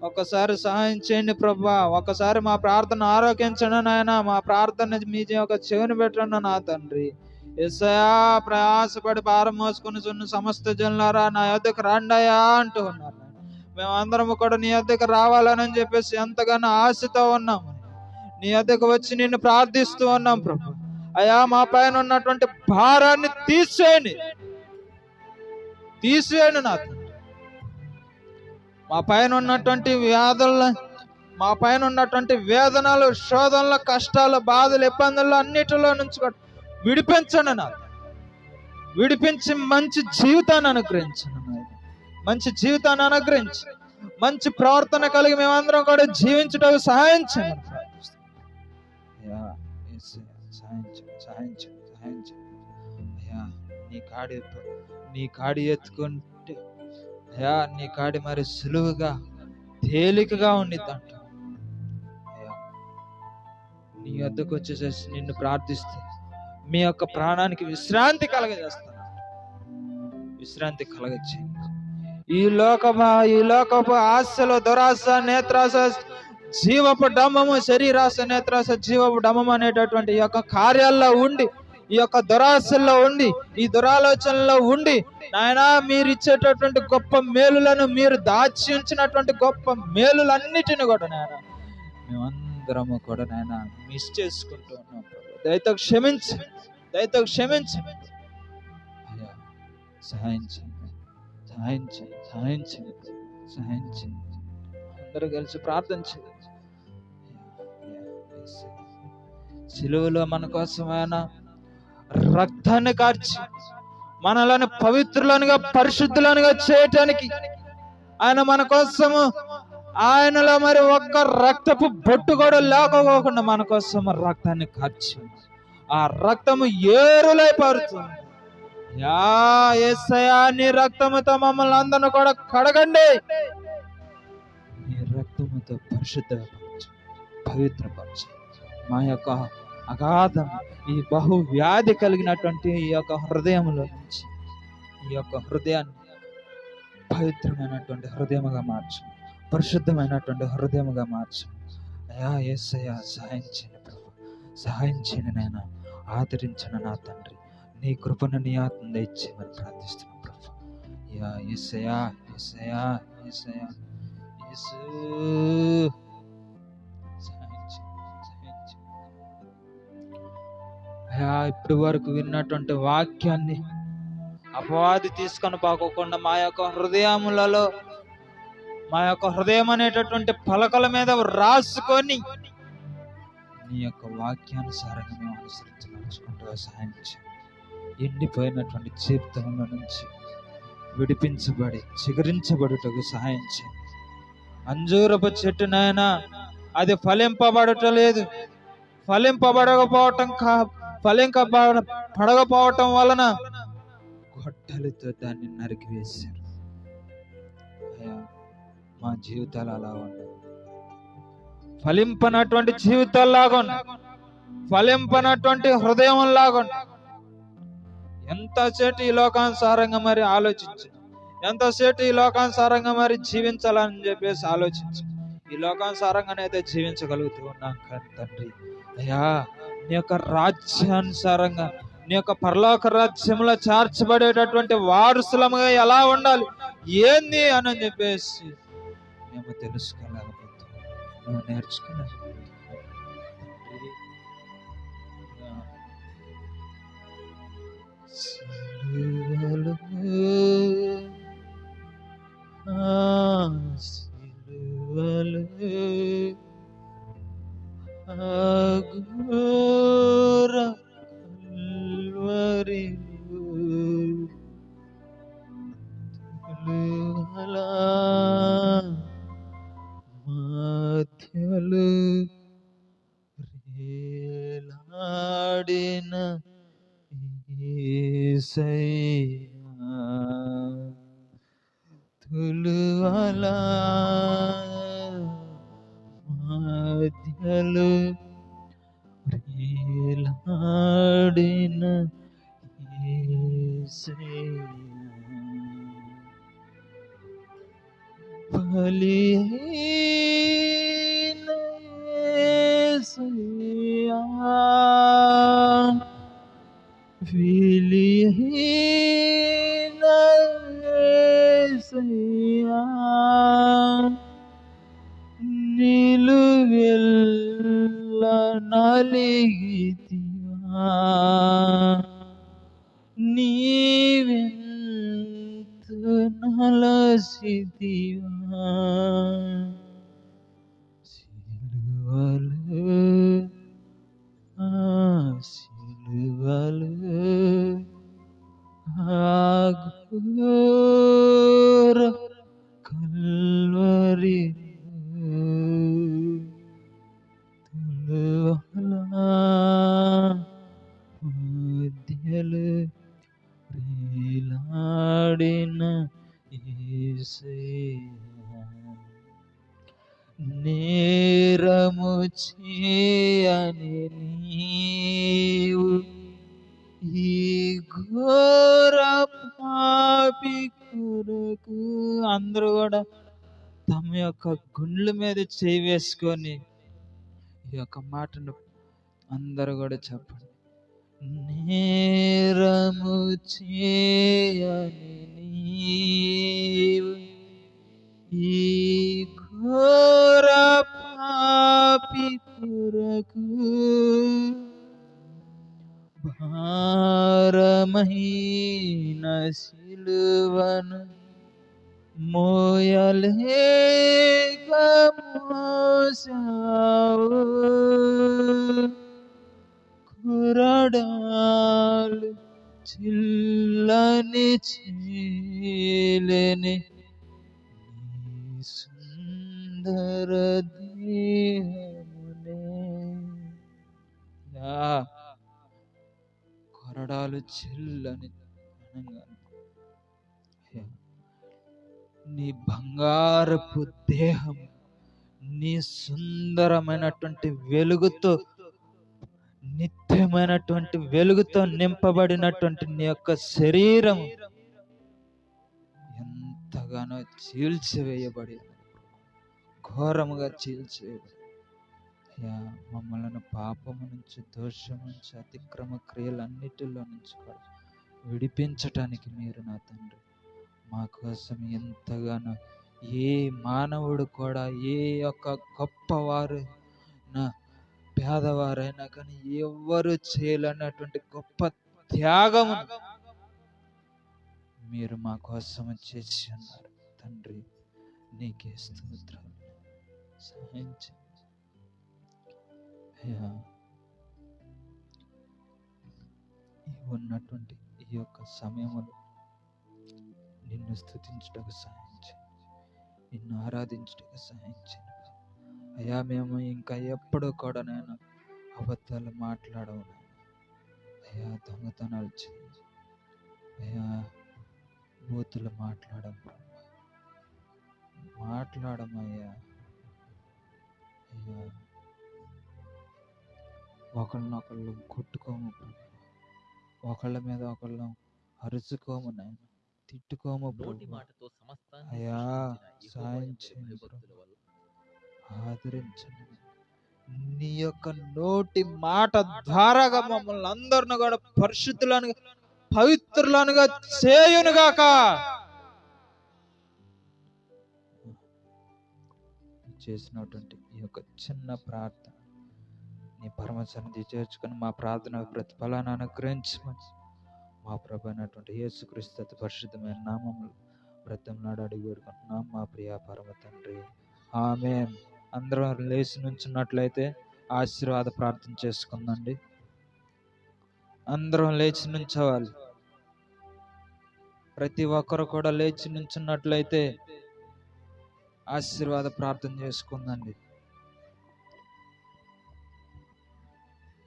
ఒకసారి సహాయం చేయండి ప్రభా, ఒకసారి మా ప్రార్థన ఆరోగ్యించండి నాయన, మా ప్రార్థన మీ యొక్క చెవిని పెట్టండి నా తండ్రి. యేసయ్యా, ప్రయాసపడి భారం మోసుకుని చున్న సమస్త జనులారా నా యొద్దకు రండయ్యా అంటూ ఉన్నారు. మేమందరము కూడా నీ యొద్దకు రావాలని చెప్పేసి ఎంతగానో ఆశతో ఉన్నాము. నీ యొద్దకు వచ్చి నిన్ను ప్రార్థిస్తూ ఉన్నాం ప్రభు. అయ్యా, మా పైన ఉన్నటువంటి భారాన్ని తీసేయండి, తీసేయండి నా తండ్రి. మా పైన ఉన్నటువంటి వ్యాధులను, మా పైన ఉన్నటువంటి వేదనలు, శోధనలు, కష్టాలు, బాధలు, ఇబ్బందులు అన్నిటిలో నుంచి విడిపించండి నా, విడిపించి మంచి జీవితాన్ని అనుగ్రహించండి, మంచి జీవితాన్ని అనుగ్రహించి మంచి ప్రవర్తన కలిగి మేమందరం కూడా జీవించడానికి సహాయం చేయండి. సహాయం చేయండి, సహాయం చేయండి, సహాయం చేయండి. అయ్యా, నీ కాడి ఎత్తుకుంటే అయ్యా, నీ కాడి మరి సులువుగా తేలికగా ఉండిద్దంట. అయ్యా, నీ వద్దకు వచ్చేసేసి నిన్ను ప్రార్థిస్తే మీ యొక్క ప్రాణానికి విశ్రాంతి కలగజేస్తాను, విశ్రాంతి కలగచేయండి. ఈ లోకపు ఆశలు, దురాశ, నేత్రాశ, జీవపు డమ్మము, శరీరాశ, నేత్రాశ, జీవపు డమ్మము అనేటటువంటి ఈ యొక్క కార్యాల్లో ఉండి, ఈ యొక్క దురాశల్లో ఉండి, ఈ దురాలోచనలో ఉండి నాయనా, మీరు ఇచ్చేటటువంటి గొప్ప మేలులను, మీరు దాచి ఉంచినటువంటి గొప్ప మేలులన్నిటిని కూడా నాయన మేమందరము కూడా నాయన మిస్ చేసుకుంటూ ఉన్నాం. దయతో క్షమించండి, దయతో క్షమించండి. అయ్యా, సహాయం చేయండి, సహాయం చేయండి, సహాయం చేయండి, సహాయం చేయండి. అందరూ కలిసి ప్రార్థన చేయండి. సిలువలో మన కోసమైన రక్తాన్ని కార్చి మనలను పవిత్రులనుగా, పరిశుద్ధులనుగా చేయటానికి ఆయన మన కోసము, ఆయనలో మరి ఒక్క రక్తపు బొట్టు కూడా లేకపోకుండా మన కోసము రక్తాన్ని కార్చి, ఆ రక్తము ఏరులై పారుతుంది. యేసయ్యా, నీ రక్తముతో మమ్మల్ని అందరిని కూడా కడగండి, నీ రక్తముతో పరిశుద్ధపరచు, పవిత్రపరచు. మా యొక్క అగాధం, ఈ బహు వ్యాధి కలిగినటువంటి ఈ యొక్క హృదయంలో నుంచి ఈ యొక్క హృదయాన్ని పవిత్రమైనటువంటి హృదయముగా మార్చు, పరిశుద్ధమైనటువంటి హృదయముగా మార్చు. అయ్యా యేసయ్యా, సహాయం చేయండి ప్రభు, సహాయం చేయండి నాయన, ఆదరించండి నా తండ్రి. నీ కృపను, నీ ఆత్మ ఇచ్చేయమని ప్రార్థిస్తున్నాను ప్రభు. అయ్యా యేసయ్యా, యేసయ్యా, యేసయ్యా, యేసు, సహాయం చేయండి, సహాయం చేయండి. అయ్యా, ఇప్పటి వరకు విన్నటువంటి వాక్యాన్ని అపవాది తీసుకొని పోకుండా మా యొక్క హృదయములలో, మా యొక్క హృదయం అనేటటువంటి పలకల మీద రాసుకొని నీ యొక్క వాక్యానుసారంగా మేము అనుసరించి నడుచుకుంటూ సహాయం చేయండి. ఎండిపోయినటువంటి జీవితంలో నుంచి విడిపించబడి చిగురించబడుటకు సహాయం చేయి. అంజూరపు చెట్టు నాయన అది ఫలింపబడటలేదు. పడకపోవటం వలన గొడ్డలితో దాన్ని నరికివేశారు. అయ్యా, మా జీవితాలు అలా ఉన్నాయి. ఫలింపనటువంటి జీవితాల్లాగా, ఫలింపనటువంటి హృదయం లాగా. ఎంతసేపు ఈ లోకానుసారంగా మరి ఆలోచించు, ఎంతసేపు ఈ లోకానుసారంగా మరి జీవించాలని చెప్పేసి ఆలోచించు. ఈ లోకానుసారంగానే అయితే జీవించగలుగుతూ ఉన్నాం కానీ తండ్రి, అయ్యా నీ యొక్క రాజ్యానుసారంగా, నీ యొక్క పరలోక రాజ్యంలో చేర్చబడేటటువంటి వారసులముగా ఎలా ఉండాలి ఏంది అని చెప్పేసి మేము తెలుసుకోలేకపోతాం, మేము నేర్చుకోలేకపోతాం. సిలువలో అఘోర కల్వరిలో మధ్యలో వేలాడిన యేసయ్యా, తులువల మధ్యలో వేలాడిన యేసయ్యా, బలిహీన యేసయ్యా, విలిహీన యేసయ్యా, నిలువెల్ల నలిగితివా, నీవెంత నలసితివా, సిలువలో అఘోర కల్వరిలో తులువల మధ్యలో వేలాడిన యేసయ్యా, నేరము చేయని నీవు ఈ ఘోర పాపి కొరకు. అందరూ కూడా తమ యొక్క గుండెల మీద చేయి వేసుకొని ఈ యొక్క మాటను అందరూ కూడా చెప్పండి. నేరము చేయని నీవు ఈ ఘోర పాపి కొరకు భారమైన సిలువను మోయలేక మోసావు, కురడాలు చిల్లని చీలని సుందర దేహమునే. కొరడాలు చిల్లని నీ బంగారపు దేహం, నీ సుందరమైనటువంటి వెలుగుతో, నిత్యమైనటువంటి వెలుగుతో నింపబడినటువంటి నీ యొక్క శరీరం ఎంతగానో చీల్చివేయబడి, ఘోరముగా చీల్చివేయబడి, మమ్మల్ని పాపము నుంచి, దోషము నుంచి, అతిక్రమ క్రియలన్నిటిలో నుంచి కూడా విడిపించటానికి మీరు నా తండ్రి మా కోసం ఎంతగానో, ఏ మానవుడు కూడా, ఏ యొక్క గొప్పవారు నా పేదవారైనా కానీ ఎవ్వరు చేయలేనటువంటి గొప్ప త్యాగము మీరు మా కోసం చేసి ఉన్నారు తండ్రి. నీకే స్తోత్రాలు. సహాయం చేయండి అయ్యా. ఉన్నటువంటి ఈ యొక్క సమయంలో నిన్ను నిన్ను స్తుతించుటకు సహాయం చేయండి, నిన్ను ఆరాధించుటకు సహాయం చేయండి. అయ్యా మేము ఇంకా ఎప్పుడు కూడా నేను అబద్ధాలు మాట్లాడము అయ్యా, దొంగతనాలు చేయి అయ్యా, బూతులు మాట్లాడమయ్యా. అయ్యా ఒకళ్ళనొకళ్ళు కొట్టుకోము ప్రభు, ఒకళ్ళ మీద ఒకళ్ళు అరుచుకోము నాయన, తిట్టుకోము ప్రభు. అయ్యా సాయం చేయండి ప్రభు, ఆదరించండి. నీ యొక్క నోటి మాట ద్వారాగా మమ్మల్ని అందరిని కూడా పరిశుద్ధులను పవిత్రులనుగా చేయునుగాక. చేసినటువంటి ఈ యొక్క చిన్న ప్రార్థన నీ పరమ సన్నిధి చేర్చుకొని మా ప్రార్థన ప్రతిఫలాన్ని అనుగ్రహించమని మా ప్రభు అయినటువంటి యేసుక్రీస్తు అతి పరిశుద్ధమైన నామములో బ్రతిమలాడి అడిగి వేడుకుంటున్నాం మా ప్రియ పరమ తండ్రి, ఆమేన్. అందరం లేచి నుంచున్నట్లయితే ఆశీర్వాద ప్రార్థన చేసుకుందండి. అందరం లేచి నుంచోవాలి. ప్రతి ఒక్కరు కూడా లేచి నుంచున్నట్లయితే ఆశీర్వాద ప్రార్థన చేసుకుందండి.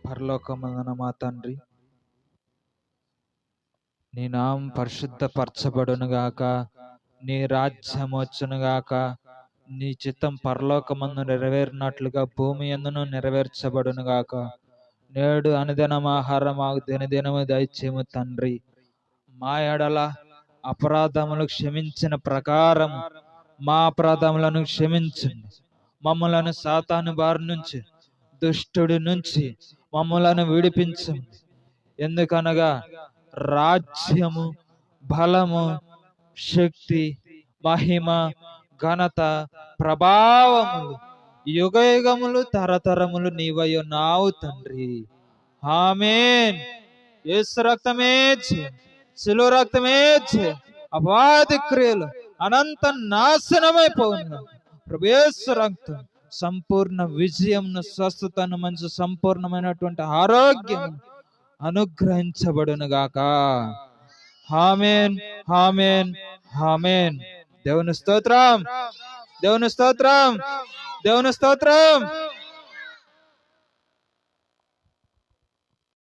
పరలోకమందున మా తండ్రి, నీ నామం పరిశుద్ధపరచబడును గాక, నీ రాజ్యం వచ్చును గాక, నీ చిత్తం పరలోకమందు నెరవేరినట్లుగా భూమి యందును నెరవేర్చబడును గాక. నేడు అనుదినం ఆహారం మాకు దినదినము దయచేయము తండ్రి. మా ఎడల అపరాధములు క్షమించిన ప్రకారం మా అపరాధములను క్షమించండి. మమ్మలను సాతాను బారి నుంచి, దుష్టుడి నుంచి మమ్మలను విడిపించండి. ఎందుకనగా రాజ్యము, బలము, శక్తి, మహిమ, ఘనత, ప్రభావములు యుగయుగములు తరతరములు నీవై ఉన్నావు తండ్రి. ఆమేన్. యేసు రక్తమే శిలువ రక్తమే అపాది క్రియలు అనంత నాశనమైపోయిన ప్రభు యేసు రక్తం సంపూర్ణ విజయంను, స్వస్థతను, మంచి సంపూర్ణమైనటువంటి ఆరోగ్యం అనుగ్రహించబడును గాక. ఆమేన్, ఆమేన్, ఆమేన్. దేవుని స్తోత్రం, దేవుని స్తోత్రం, దేవుని స్తోత్రం.